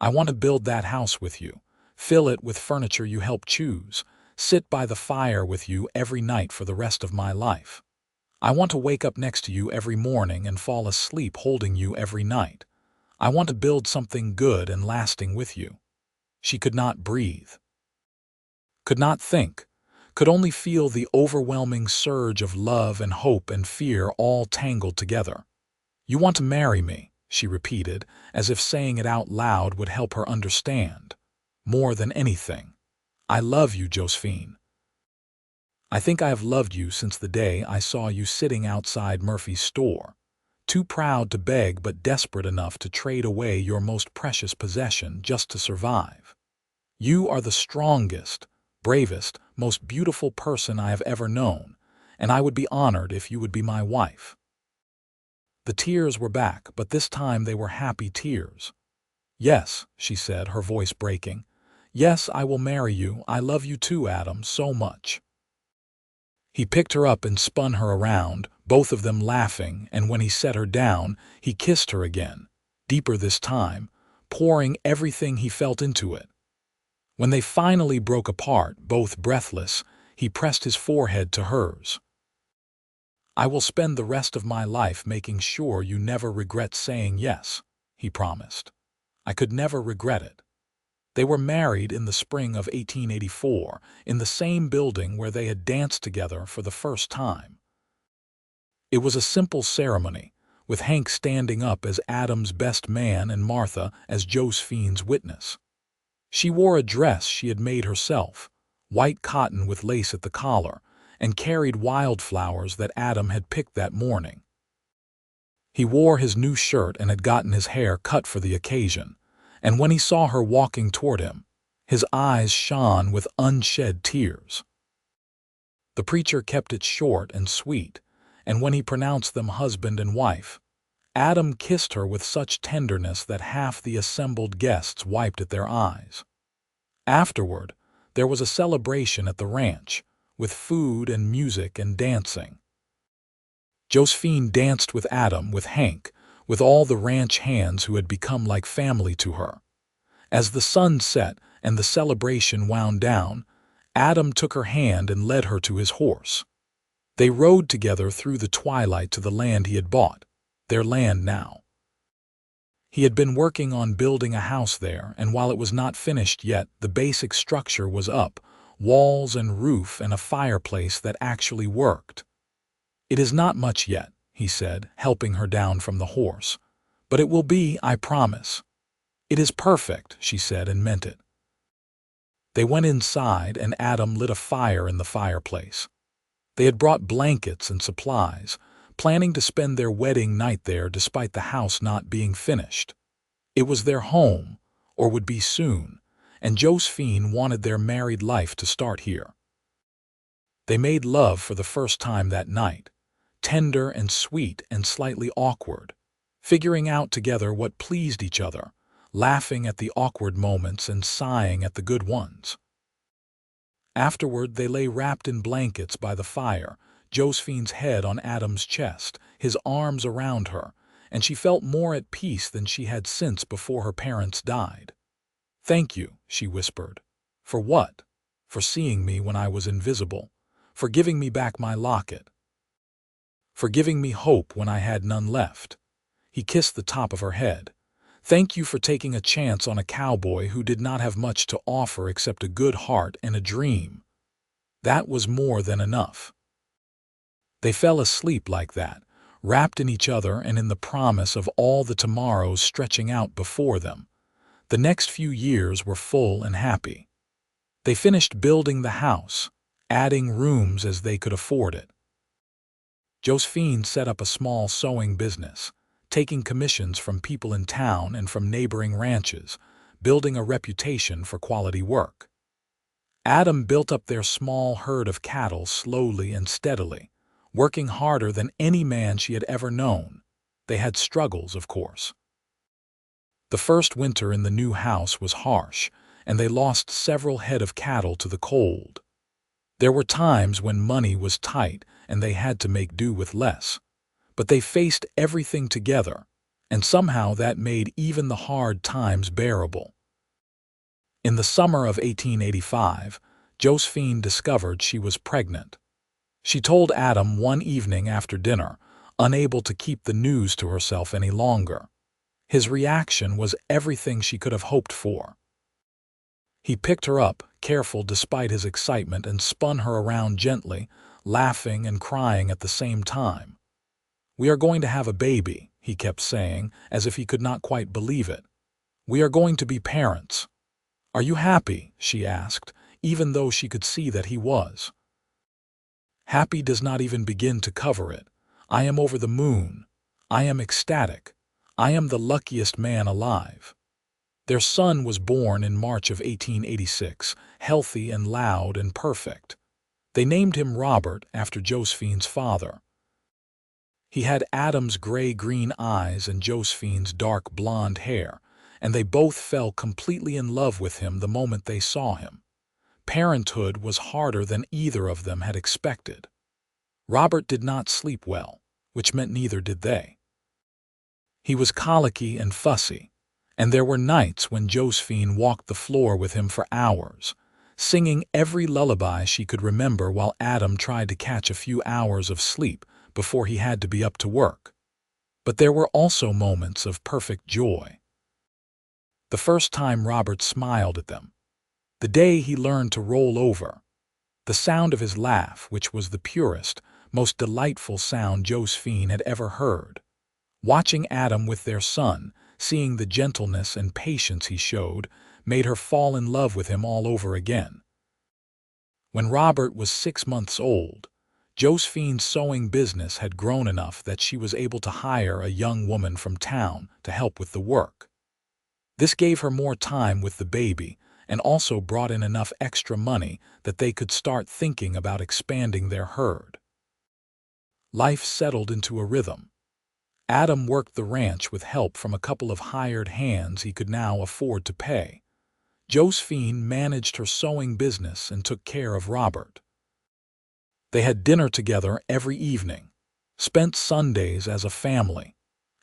I want to build that house with you, fill it with furniture you help choose, sit by the fire with you every night for the rest of my life. I want to wake up next to you every morning and fall asleep holding you every night. I want to build something good and lasting with you." She could not breathe, could not think, could only feel the overwhelming surge of love and hope and fear all tangled together. "You want to marry me," she repeated, as if saying it out loud would help her understand. "More than anything. I love you, Josephine. I think I have loved you since the day I saw you sitting outside Murphy's store, too proud to beg but desperate enough to trade away your most precious possession just to survive. You are the strongest, bravest, most beautiful person I have ever known, and I would be honored if you would be my wife." The tears were back, but this time they were happy tears. "Yes," she said, her voice breaking. "Yes, I will marry you. I love you too, Adam, so much." He picked her up and spun her around, both of them laughing, and when he set her down, he kissed her again, deeper this time, pouring everything he felt into it. When they finally broke apart, both breathless, he pressed his forehead to hers. "I will spend the rest of my life making sure you never regret saying yes," he promised. "I could never regret it." They were married in the spring of 1884, in the same building where they had danced together for the first time. It was a simple ceremony, with Hank standing up as Adam's best man and Martha as Josephine's witness. She wore a dress she had made herself, white cotton with lace at the collar, and carried wildflowers that Adam had picked that morning. He wore his new shirt and had gotten his hair cut for the occasion, and when he saw her walking toward him, his eyes shone with unshed tears. The preacher kept it short and sweet, and when he pronounced them husband and wife, Adam kissed her with such tenderness that half the assembled guests wiped at their eyes. Afterward, there was a celebration at the ranch, with food and music and dancing. Josephine danced with Adam, with Hank, with all the ranch hands who had become like family to her. As the sun set and the celebration wound down, Adam took her hand and led her to his horse. They rode together through the twilight to the land he had bought, their land now. He had been working on building a house there, and while it was not finished yet, the basic structure was up, walls and roof and a fireplace that actually worked. "It is not much yet," he said, helping her down from the horse, "but it will be, I promise." "It is perfect," she said, and meant it. They went inside, and Adam lit a fire in the fireplace. They had brought blankets and supplies, planning to spend their wedding night there despite the house not being finished. It was their home, or would be soon, and Josephine wanted their married life to start here. They made love for the first time that night, tender and sweet and slightly awkward, figuring out together what pleased each other, laughing at the awkward moments and sighing at the good ones. Afterward, they lay wrapped in blankets by the fire, Josephine's head on Adam's chest, his arms around her, and she felt more at peace than she had since before her parents died. "Thank you," she whispered. "For what?" "For seeing me when I was invisible, for giving me back my locket, for giving me hope when I had none left." He kissed the top of her head. "Thank you for taking a chance on a cowboy who did not have much to offer except a good heart and a dream. That was more than enough." They fell asleep like that, wrapped in each other and in the promise of all the tomorrows stretching out before them. The next few years were full and happy. They finished building the house, adding rooms as they could afford it. Josephine set up a small sewing business, taking commissions from people in town and from neighboring ranches, building a reputation for quality work. Adam built up their small herd of cattle slowly and steadily, working harder than any man she had ever known. They had struggles, of course. The first winter in the new house was harsh, and they lost several head of cattle to the cold. There were times when money was tight and they had to make do with less. But they faced everything together, and somehow that made even the hard times bearable. In the summer of 1885, Josephine discovered she was pregnant. She told Adam one evening after dinner, unable to keep the news to herself any longer. His reaction was everything she could have hoped for. He picked her up, careful despite his excitement, and spun her around gently, laughing and crying at the same time. "We are going to have a baby," he kept saying, as if he could not quite believe it. "We are going to be parents." "Are you happy?" she asked, even though she could see that he was. "Happy does not even begin to cover it. I am over the moon. I am ecstatic. I am the luckiest man alive." Their son was born in March of 1886, healthy and loud and perfect. They named him Robert after Josephine's father. He had Adam's gray-green eyes and Josephine's dark blonde hair, and they both fell completely in love with him the moment they saw him. Parenthood was harder than either of them had expected. Robert did not sleep well, which meant neither did they. He was colicky and fussy, and there were nights when Josephine walked the floor with him for hours, singing every lullaby she could remember while Adam tried to catch a few hours of sleep before he had to be up to work. But there were also moments of perfect joy. The first time Robert smiled at them, the day he learned to roll over, the sound of his laugh, which was the purest, most delightful sound Josephine had ever heard. Watching Adam with their son, seeing the gentleness and patience he showed, made her fall in love with him all over again. When Robert was 6 months old, Josephine's sewing business had grown enough that she was able to hire a young woman from town to help with the work. This gave her more time with the baby and also brought in enough extra money that they could start thinking about expanding their herd. Life settled into a rhythm. Adam worked the ranch with help from a couple of hired hands he could now afford to pay. Josephine managed her sewing business and took care of Robert. They had dinner together every evening, spent Sundays as a family,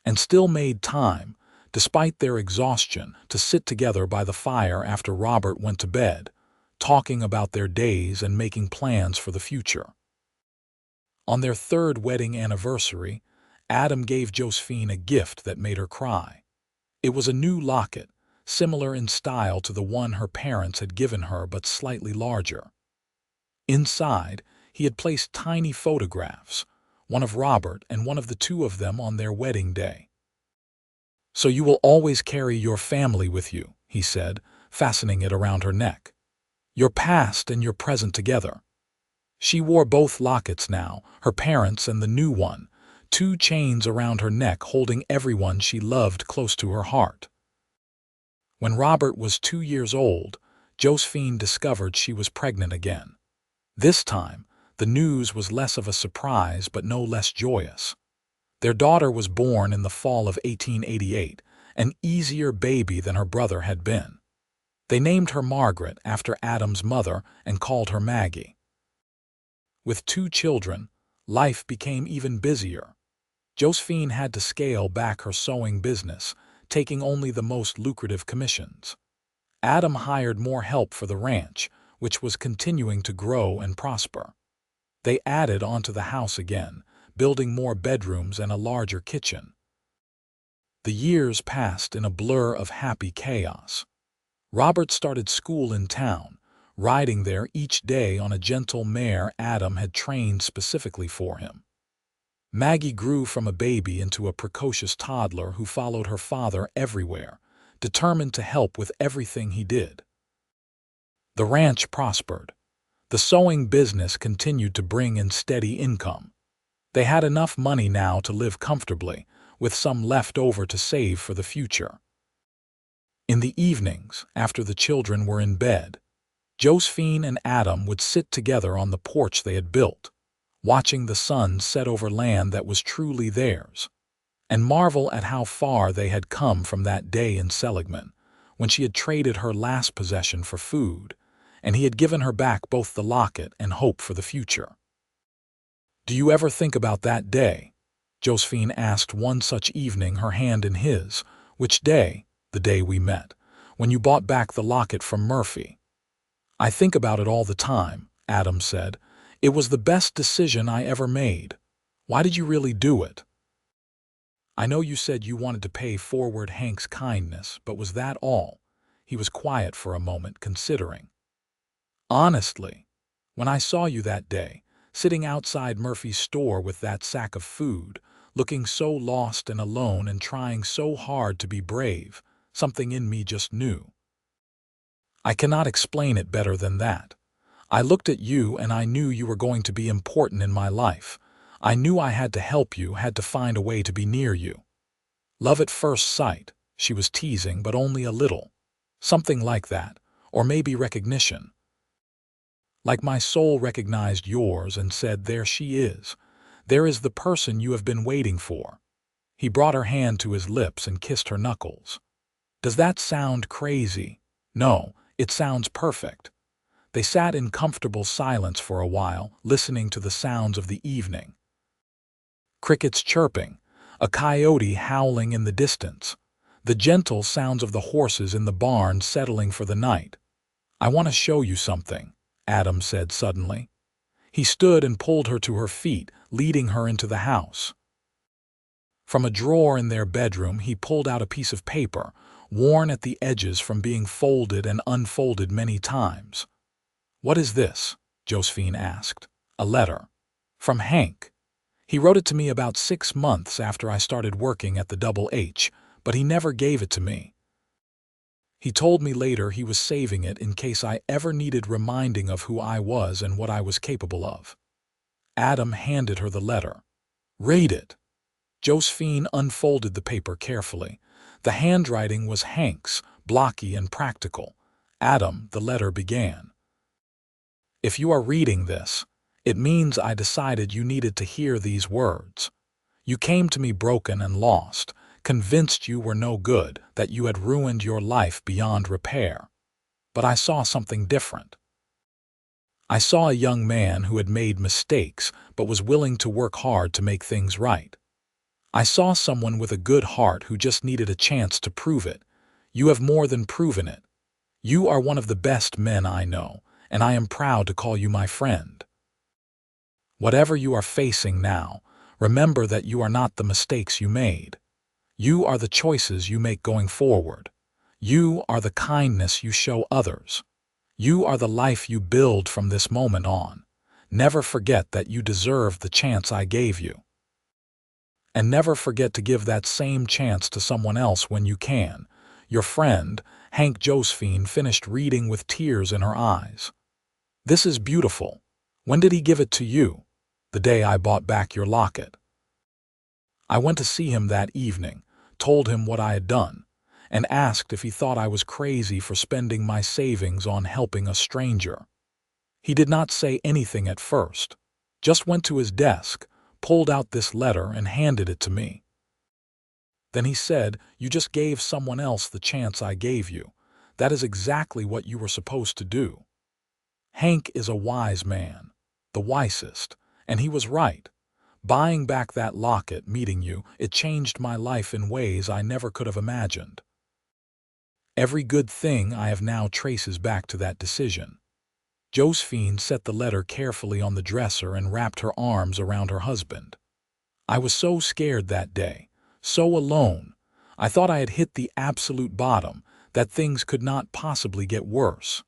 and still made time, despite their exhaustion, to sit together by the fire after Robert went to bed, talking about their days and making plans for the future. On their third wedding anniversary, Adam gave Josephine a gift that made her cry. It was a new locket, similar in style to the one her parents had given her but slightly larger. Inside, he had placed tiny photographs, one of Robert and one of the two of them on their wedding day. "So you will always carry your family with you," he said, fastening it around her neck. "Your past and your present together." She wore both lockets now, her parents' and the new one, 2 chains around her neck holding everyone she loved close to her heart. When Robert was 2 years old, Josephine discovered she was pregnant again. This time, the news was less of a surprise but no less joyous. Their daughter was born in the fall of 1888, an easier baby than her brother had been. They named her Margaret after Adam's mother and called her Maggie. With 2 children, life became even busier. Josephine had to scale back her sewing business, taking only the most lucrative commissions. Adam hired more help for the ranch, which was continuing to grow and prosper. They added onto the house again, building more bedrooms and a larger kitchen. The years passed in a blur of happy chaos. Robert started school in town, riding there each day on a gentle mare Adam had trained specifically for him. Maggie grew from a baby into a precocious toddler who followed her father everywhere, determined to help with everything he did. The ranch prospered. The sewing business continued to bring in steady income. They had enough money now to live comfortably, with some left over to save for the future. In the evenings, after the children were in bed, Josephine and Adam would sit together on the porch they had built, watching the sun set over land that was truly theirs, and marvel at how far they had come from that day in Seligman, when she had traded her last possession for food, and he had given her back both the locket and hope for the future. "Do you ever think about that day?" Josephine asked one such evening, her hand in his. "Which day?" "The day we met, when you bought back the locket from Murphy." "I think about it all the time," Adam said. "It was the best decision I ever made. Why did you really do it?" "I know you said you wanted to pay forward Hank's kindness, but was that all?" He was quiet for a moment, considering. "Honestly, when I saw you that day, sitting outside Murphy's store with that sack of food, looking so lost and alone and trying so hard to be brave, something in me just knew. I cannot explain it better than that. I looked at you and I knew you were going to be important in my life. I knew I had to help you, had to find a way to be near you." Love at first sight, she was teasing, but only a little. Something like that, or maybe recognition. Like my soul recognized yours and said, "There she is. There is the person you have been waiting for." He brought her hand to his lips and kissed her knuckles. "Does that sound crazy?" "No, it sounds perfect." They sat in comfortable silence for a while, listening to the sounds of the evening. Crickets chirping, a coyote howling in the distance, the gentle sounds of the horses in the barn settling for the night. "I want to show you something," Adam said suddenly. He stood and pulled her to her feet, leading her into the house. From a drawer in their bedroom, he pulled out a piece of paper, worn at the edges from being folded and unfolded many times. "What is this?" Josephine asked. "A letter. From Hank. He wrote it to me about 6 months after I started working at the Double H, but he never gave it to me. He told me later he was saving it in case I ever needed reminding of who I was and what I was capable of." Adam handed her the letter. "Read it." Josephine unfolded the paper carefully. The handwriting was Hank's, blocky and practical. "Adam," the letter began, "if you are reading this, it means I decided you needed to hear these words. You came to me broken and lost, convinced you were no good, that you had ruined your life beyond repair. But I saw something different. I saw a young man who had made mistakes but was willing to work hard to make things right. I saw someone with a good heart who just needed a chance to prove it. You have more than proven it. You are one of the best men I know, and I am proud to call you my friend. Whatever you are facing now, remember that you are not the mistakes you made. You are the choices you make going forward. You are the kindness you show others. You are the life you build from this moment on. Never forget that you deserve the chance I gave you. And never forget to give that same chance to someone else when you can." Your friend, Hank. Josephine finished reading with tears in her eyes. "This is beautiful. When did he give it to you?" "The day I bought back your locket. I went to see him that evening, told him what I had done, and asked if he thought I was crazy for spending my savings on helping a stranger. He did not say anything at first, just went to his desk, pulled out this letter and handed it to me. Then he said, "You just gave someone else the chance I gave you. That is exactly what you were supposed to do." Hank is a wise man, the wisest, and he was right. Buying back that locket, meeting you, it changed my life in ways I never could have imagined. Every good thing I have now traces back to that decision. Josephine set the letter carefully on the dresser and wrapped her arms around her husband. I was so scared that day, so alone. I thought I had hit the absolute bottom, that things could not possibly get worse.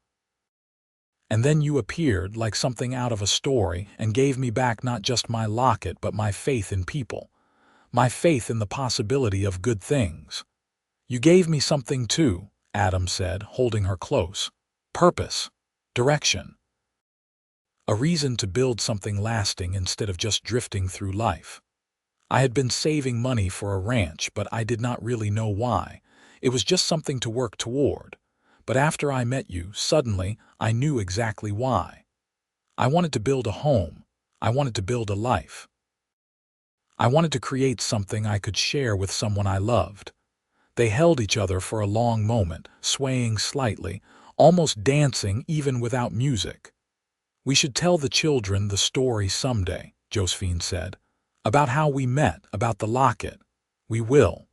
And then you appeared like something out of a story and gave me back not just my locket but my faith in people, my faith in the possibility of good things. "You gave me something too," Adam said, holding her close. "Purpose, direction. A reason to build something lasting instead of just drifting through life." I had been saving money for a ranch, but I did not really know why. It was just something to work toward. But after I met you, suddenly, I knew exactly why. I wanted to build a home. I wanted to build a life. I wanted to create something I could share with someone I loved. They held each other for a long moment, swaying slightly, almost dancing even without music. "We should tell the children the story someday," Josephine said. "About how we met, about the locket. We will.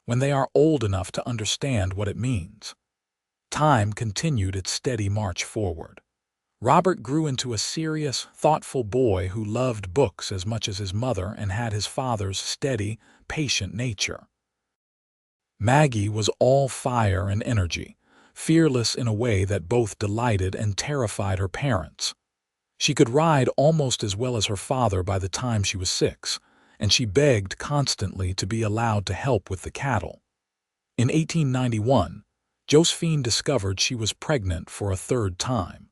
When they are old enough to understand what it means." Time continued its steady march forward. Robert grew into a serious, thoughtful boy who loved books as much as his mother and had his father's steady, patient nature. Maggie was all fire and energy, fearless in a way that both delighted and terrified her parents. She could ride almost as well as her father by the time she was 6, and she begged constantly to be allowed to help with the cattle. In 1891, Josephine discovered she was pregnant for a third time.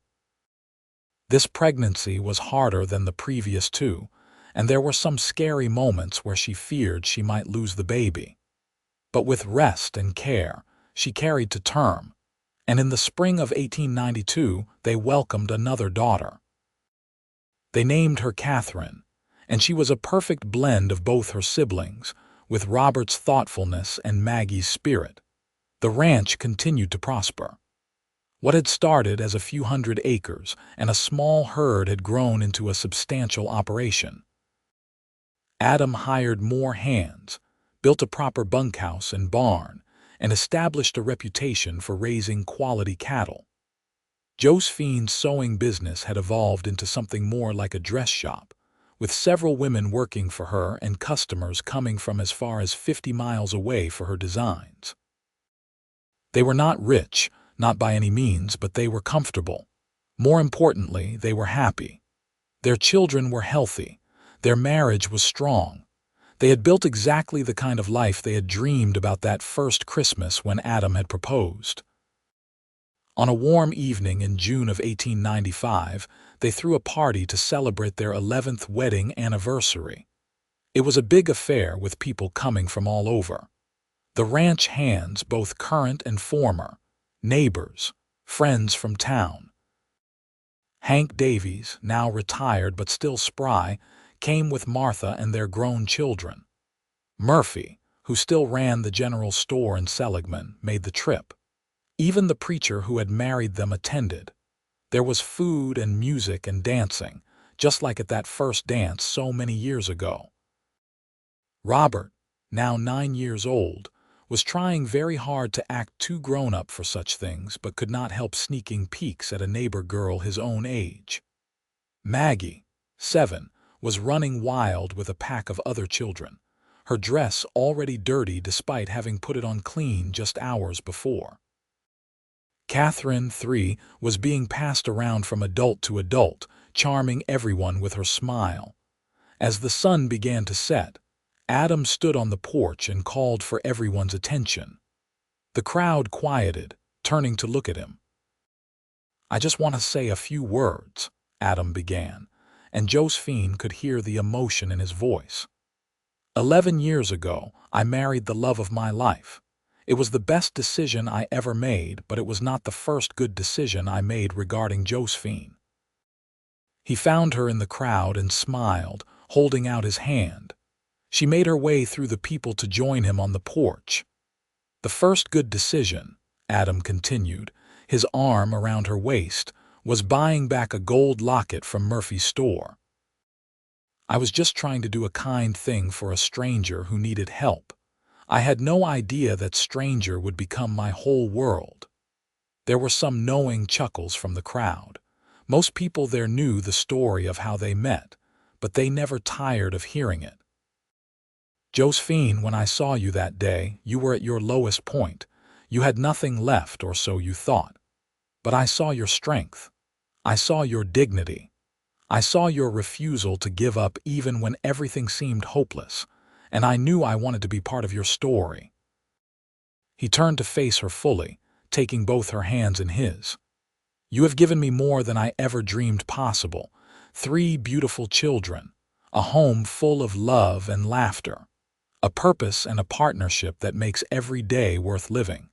This pregnancy was harder than the previous two, and there were some scary moments where she feared she might lose the baby. But with rest and care, she carried to term, and in the spring of 1892 they welcomed another daughter. They named her Catherine, and she was a perfect blend of both her siblings, with Robert's thoughtfulness and Maggie's spirit. The ranch continued to prosper. What had started as a few hundred acres and a small herd had grown into a substantial operation. Adam hired more hands, built a proper bunkhouse and barn, and established a reputation for raising quality cattle. Josephine's sewing business had evolved into something more like a dress shop, with several women working for her and customers coming from as far as 50 miles away for her designs. They were not rich, not by any means, but they were comfortable. More importantly, they were happy. Their children were healthy. Their marriage was strong. They had built exactly the kind of life they had dreamed about that first Christmas when Adam had proposed. On a warm evening in June of 1895, they threw a party to celebrate their 11th wedding anniversary. It was a big affair with people coming from all over. The ranch hands, both current and former, neighbors, friends from town. Hank Davies, now retired but still spry, came with Martha and their grown children. Murphy, who still ran the general store in Seligman, made the trip. Even the preacher who had married them attended. There was food and music and dancing, just like at that first dance so many years ago. Robert, now 9 years old, was trying very hard to act too grown-up for such things but could not help sneaking peeks at a neighbor girl his own age. Maggie, 7, was running wild with a pack of other children, her dress already dirty despite having put it on clean just hours before. Catherine, 3, was being passed around from adult to adult, charming everyone with her smile. As the sun began to set, Adam stood on the porch and called for everyone's attention. The crowd quieted, turning to look at him. "I just want to say a few words," Adam began, and Josephine could hear the emotion in his voice. 11 years ago, I married the love of my life. It was the best decision I ever made, but it was not the first good decision I made regarding Josephine." He found her in the crowd and smiled, holding out his hand. She made her way through the people to join him on the porch. "The first good decision," Adam continued, his arm around her waist, "was buying back a gold locket from Murphy's store. I was just trying to do a kind thing for a stranger who needed help. I had no idea that stranger would become my whole world." There were some knowing chuckles from the crowd. Most people there knew the story of how they met, but they never tired of hearing it. "Josephine, when I saw you that day, you were at your lowest point. You had nothing left, or so you thought. But I saw your strength. I saw your dignity. I saw your refusal to give up even when everything seemed hopeless, and I knew I wanted to be part of your story." He turned to face her fully, taking both her hands in his. "You have given me more than I ever dreamed possible. 3 beautiful children, a home full of love and laughter, a purpose and a partnership that makes every day worth living.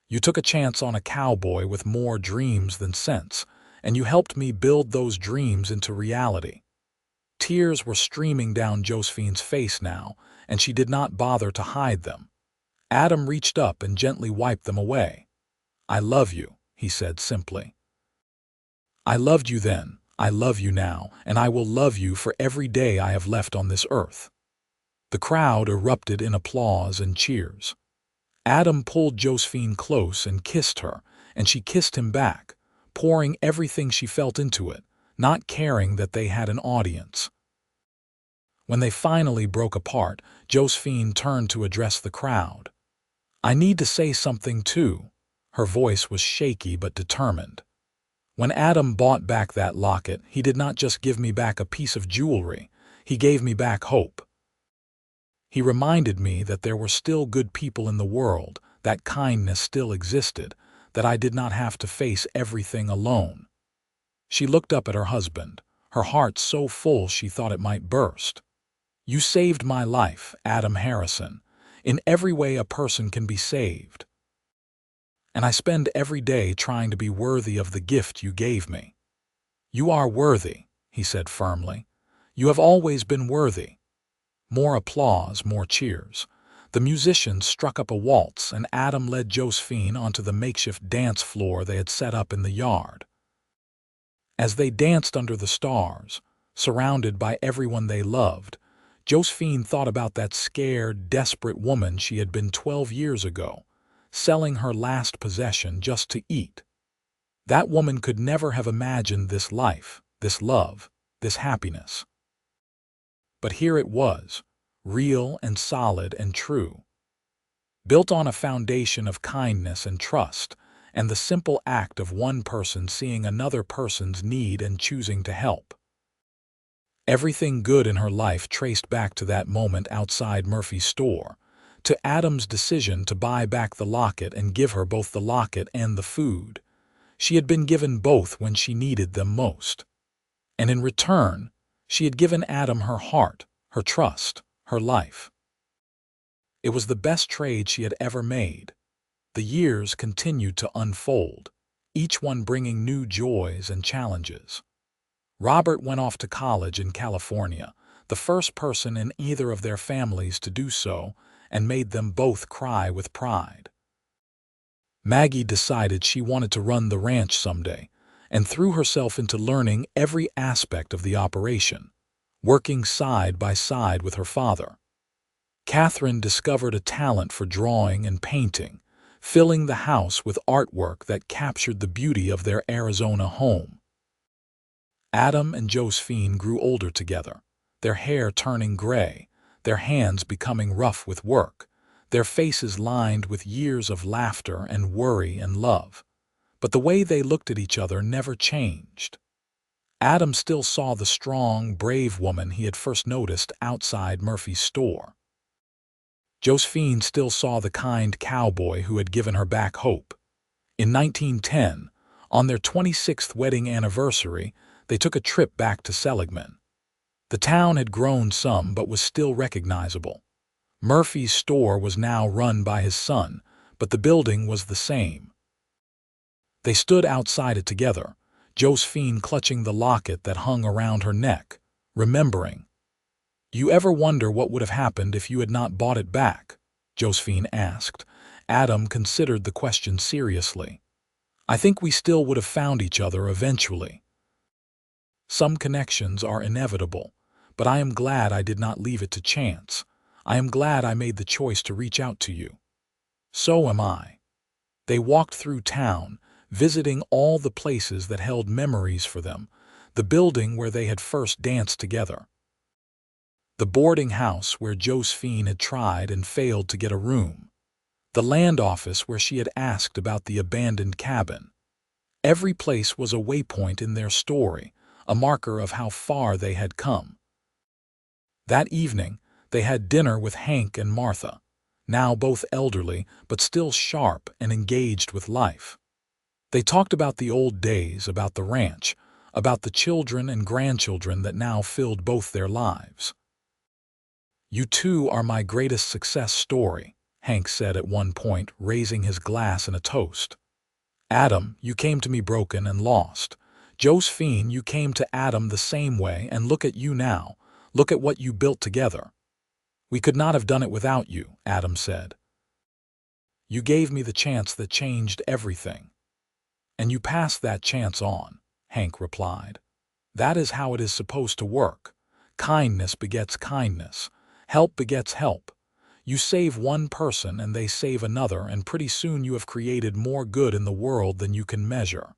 You took a chance on a cowboy with more dreams than sense, and you helped me build those dreams into reality." Tears were streaming down Josephine's face now, and she did not bother to hide them. Adam reached up and gently wiped them away. "I love you," he said simply. "I loved you then, I love you now, and I will love you for every day I have left on this earth." The crowd erupted in applause and cheers. Adam pulled Josephine close and kissed her, and she kissed him back, pouring everything she felt into it, not caring that they had an audience. When they finally broke apart, Josephine turned to address the crowd. "I need to say something too." Her voice was shaky but determined. "When Adam bought back that locket, he did not just give me back a piece of jewelry, he gave me back hope. He reminded me that there were still good people in the world, that kindness still existed, that I did not have to face everything alone." She looked up at her husband, her heart so full she thought it might burst. "You saved my life, Adam Harrison, in every way a person can be saved. And I spend every day trying to be worthy of the gift you gave me." "You are worthy," he said firmly. "You have always been worthy." More applause, more cheers. The musicians struck up a waltz, and Adam led Josephine onto the makeshift dance floor they had set up in the yard. As they danced under the stars, surrounded by everyone they loved, Josephine thought about that scared, desperate woman she had been 12 years ago, selling her last possession just to eat. That woman could never have imagined this life, this love, this happiness. But here it was, real and solid and true. Built on a foundation of kindness and trust, and the simple act of one person seeing another person's need and choosing to help. Everything good in her life traced back to that moment outside Murphy's store, to Adam's decision to buy back the locket and give her both the locket and the food. She had been given both when she needed them most. And in return, she had given Adam her heart, her trust, her life. It was the best trade she had ever made. The years continued to unfold, each one bringing new joys and challenges. Robert went off to college in California, the first person in either of their families to do so, and made them both cry with pride. Maggie decided she wanted to run the ranch someday, and threw herself into learning every aspect of the operation, working side by side with her father. Catherine discovered a talent for drawing and painting, filling the house with artwork that captured the beauty of their Arizona home. Adam and Josephine grew older together, their hair turning gray, their hands becoming rough with work, their faces lined with years of laughter and worry and love. But the way they looked at each other never changed. Adam still saw the strong, brave woman he had first noticed outside Murphy's store. Josephine still saw the kind cowboy who had given her back hope. In 1910, on their 26th wedding anniversary, they took a trip back to Seligman. The town had grown some but was still recognizable. Murphy's store was now run by his son, but the building was the same. They stood outside it together, Josephine clutching the locket that hung around her neck, remembering. "You ever wonder what would have happened if you had not bought it back?" Josephine asked. Adam considered the question seriously. "I think we still would have found each other eventually. Some connections are inevitable, but I am glad I did not leave it to chance. I am glad I made the choice to reach out to you." "So am I." They walked through town, visiting all the places that held memories for them, the building where they had first danced together, the boarding house where Josephine had tried and failed to get a room, the land office where she had asked about the abandoned cabin. Every place was a waypoint in their story, a marker of how far they had come. That evening, they had dinner with Hank and Martha, now both elderly but still sharp and engaged with life. They talked about the old days, about the ranch, about the children and grandchildren that now filled both their lives. "You two are my greatest success story," Hank said at one point, raising his glass in a toast. "Adam, you came to me broken and lost. Josephine, you came to Adam the same way, and look at you now. Look at what you built together." "We could not have done it without you," Adam said. "You gave me the chance that changed everything." "And you passed that chance on," Hank replied. "That is how it is supposed to work. Kindness begets kindness. Help begets help. You save one person and they save another, and pretty soon you have created more good in the world than you can measure."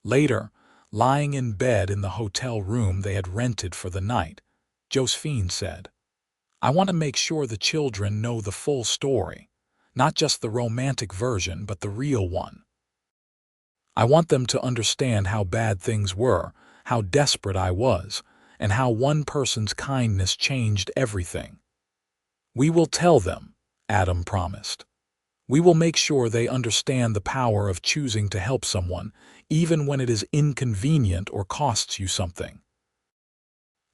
Later, lying in bed in the hotel room they had rented for the night, Josephine said, "I want to make sure the children know the full story, not just the romantic version, but the real one. I want them to understand how bad things were, how desperate I was, and how one person's kindness changed everything." "We will tell them," Adam promised. "We will make sure they understand the power of choosing to help someone, even when it is inconvenient or costs you something.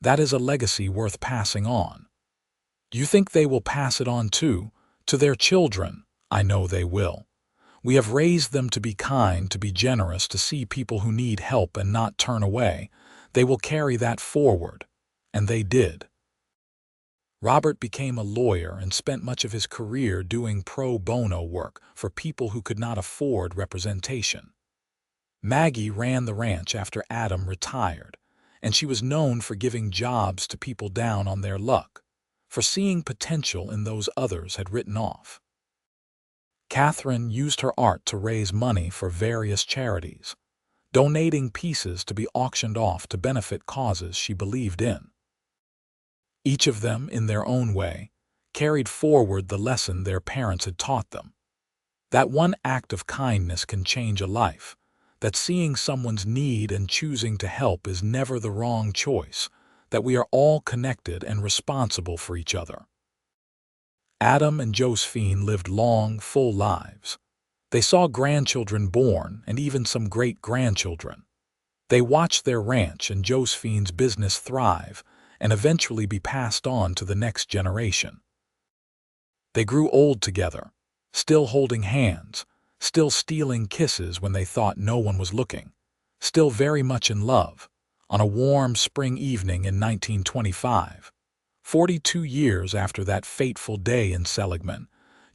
That is a legacy worth passing on." "You think they will pass it on too, to their children?" "I know they will. We have raised them to be kind, to be generous, to see people who need help and not turn away. They will carry that forward." And they did. Robert became a lawyer and spent much of his career doing pro bono work for people who could not afford representation. Maggie ran the ranch after Adam retired, and she was known for giving jobs to people down on their luck, for seeing potential in those others had written off. Catherine used her art to raise money for various charities, donating pieces to be auctioned off to benefit causes she believed in. Each of them, in their own way, carried forward the lesson their parents had taught them. That one act of kindness can change a life, that seeing someone's need and choosing to help is never the wrong choice, that we are all connected and responsible for each other. Adam and Josephine lived long, full lives. They saw grandchildren born and even some great-grandchildren. They watched their ranch and Josephine's business thrive and eventually be passed on to the next generation. They grew old together, still holding hands, still stealing kisses when they thought no one was looking, still very much in love, on a warm spring evening in 1925. 42 years after that fateful day in Seligman,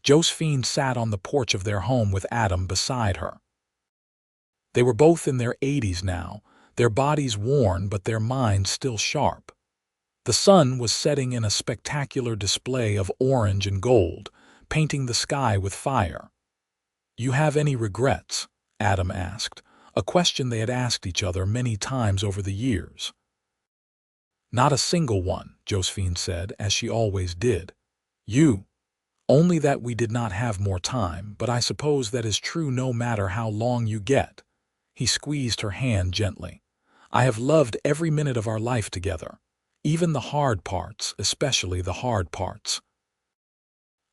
Josephine sat on the porch of their home with Adam beside her. They were both in their 80s now, their bodies worn but their minds still sharp. The sun was setting in a spectacular display of orange and gold, painting the sky with fire. "You have any regrets?" Adam asked, a question they had asked each other many times over the years. "Not a single one," Josephine said, as she always did. "You? Only that we did not have more time, but I suppose that is true no matter how long you get." He squeezed her hand gently. "I have loved every minute of our life together. Even the hard parts, especially the hard parts.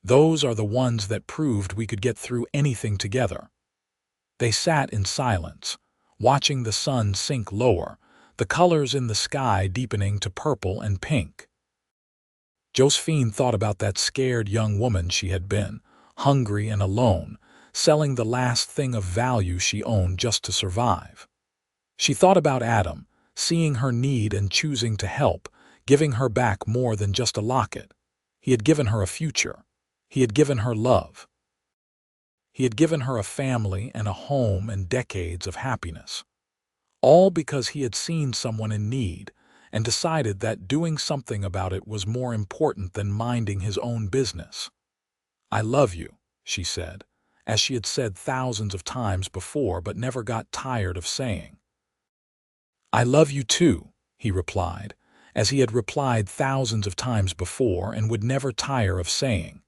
Those are the ones that proved we could get through anything together." They sat in silence, watching the sun sink lower, the colors in the sky deepening to purple and pink. Josephine thought about that scared young woman she had been, hungry and alone, selling the last thing of value she owned just to survive. She thought about Adam, seeing her need and choosing to help, giving her back more than just a locket. He had given her a future. He had given her love. He had given her a family and a home and decades of happiness. All because he had seen someone in need and decided that doing something about it was more important than minding his own business. "I love you," she said, as she had said thousands of times before but never got tired of saying. "I love you too," he replied, as he had replied thousands of times before and would never tire of saying.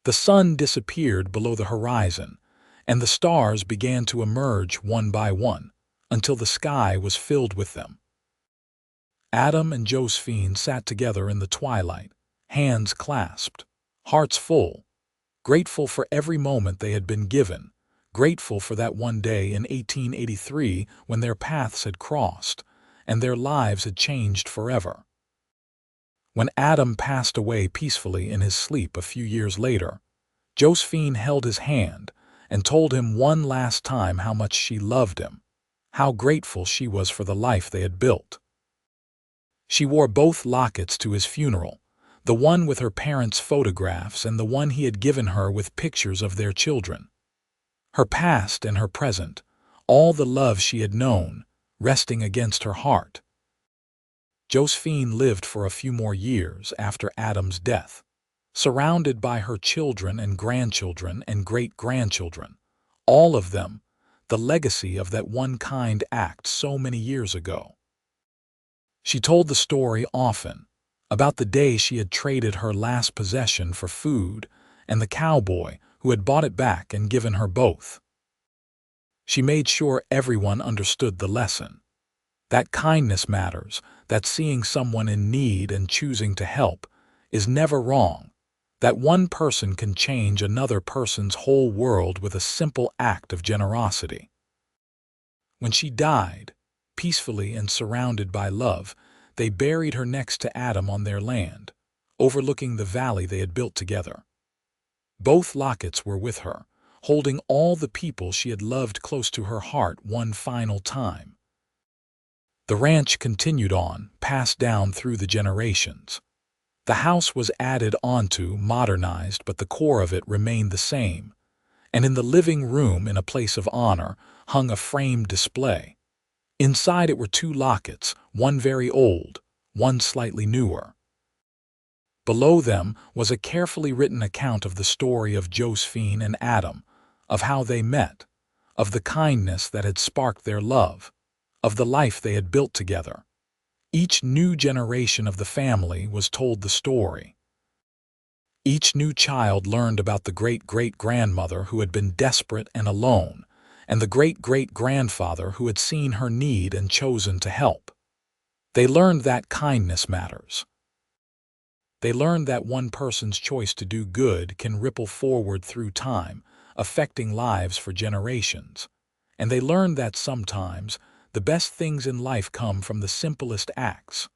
The sun disappeared below the horizon, and the stars began to emerge one by one, until the sky was filled with them. Adam and Josephine sat together in the twilight, hands clasped, hearts full, grateful for every moment they had been given, grateful for that one day in 1883 when their paths had crossed, and their lives had changed forever. When Adam passed away peacefully in his sleep a few years later, Josephine held his hand and told him one last time how much she loved him, how grateful she was for the life they had built. She wore both lockets to his funeral, the one with her parents' photographs and the one he had given her with pictures of their children. Her past and her present, all the love she had known, resting against her heart. Josephine lived for a few more years after Adam's death, surrounded by her children and grandchildren and great-grandchildren, all of them the legacy of that one kind act so many years ago. She told the story often, about the day she had traded her last possession for food and the cowboy who had bought it back and given her both. She made sure everyone understood the lesson. That kindness matters, that seeing someone in need and choosing to help is never wrong, that one person can change another person's whole world with a simple act of generosity. When she died, peacefully and surrounded by love, they buried her next to Adam on their land, overlooking the valley they had built together. Both lockets were with her, holding all the people she had loved close to her heart one final time. The ranch continued on, passed down through the generations. The house was added onto, modernized, but the core of it remained the same, and in the living room, in a place of honor, hung a framed display. Inside it were two lockets, one very old, one slightly newer. Below them was a carefully written account of the story of Josephine and Adam, of how they met, of the kindness that had sparked their love, of the life they had built together. Each new generation of the family was told the story. Each new child learned about the great-great-grandmother who had been desperate and alone, and the great-great-grandfather who had seen her need and chosen to help. They learned that kindness matters. They learned that one person's choice to do good can ripple forward through time, affecting lives for generations. And they learned that sometimes the best things in life come from the simplest acts: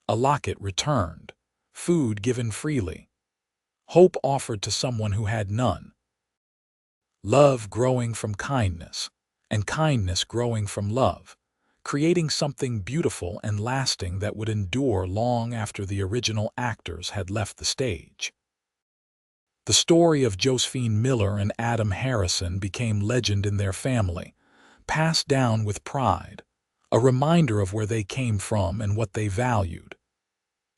a locket returned, food given freely, hope offered to someone who had none, love growing from kindness, and kindness growing from love, creating something beautiful and lasting that would endure long after the original actors had left the stage. The story of Josephine Miller and Adam Harrison became legend in their family, passed down with pride, a reminder of where they came from and what they valued.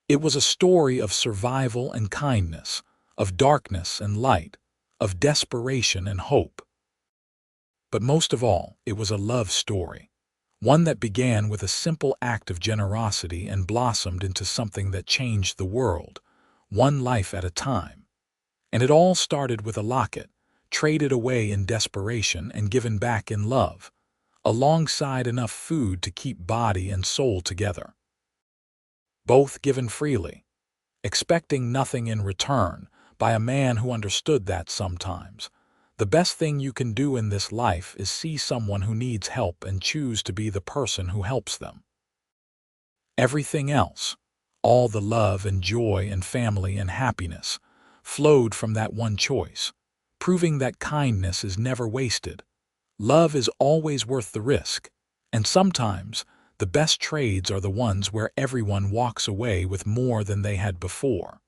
It was a story of survival and kindness, of darkness and light, of desperation and hope. But most of all, it was a love story, one that began with a simple act of generosity and blossomed into something that changed the world, one life at a time. And it all started with a locket, traded away in desperation and given back in love, alongside enough food to keep body and soul together. Both given freely, expecting nothing in return, by a man who understood that sometimes the best thing you can do in this life is see someone who needs help and choose to be the person who helps them. Everything else, all the love and joy and family and happiness, flowed from that one choice, proving that kindness is never wasted. Love is always worth the risk, and sometimes The best trades are the ones where everyone walks away with more than they had before.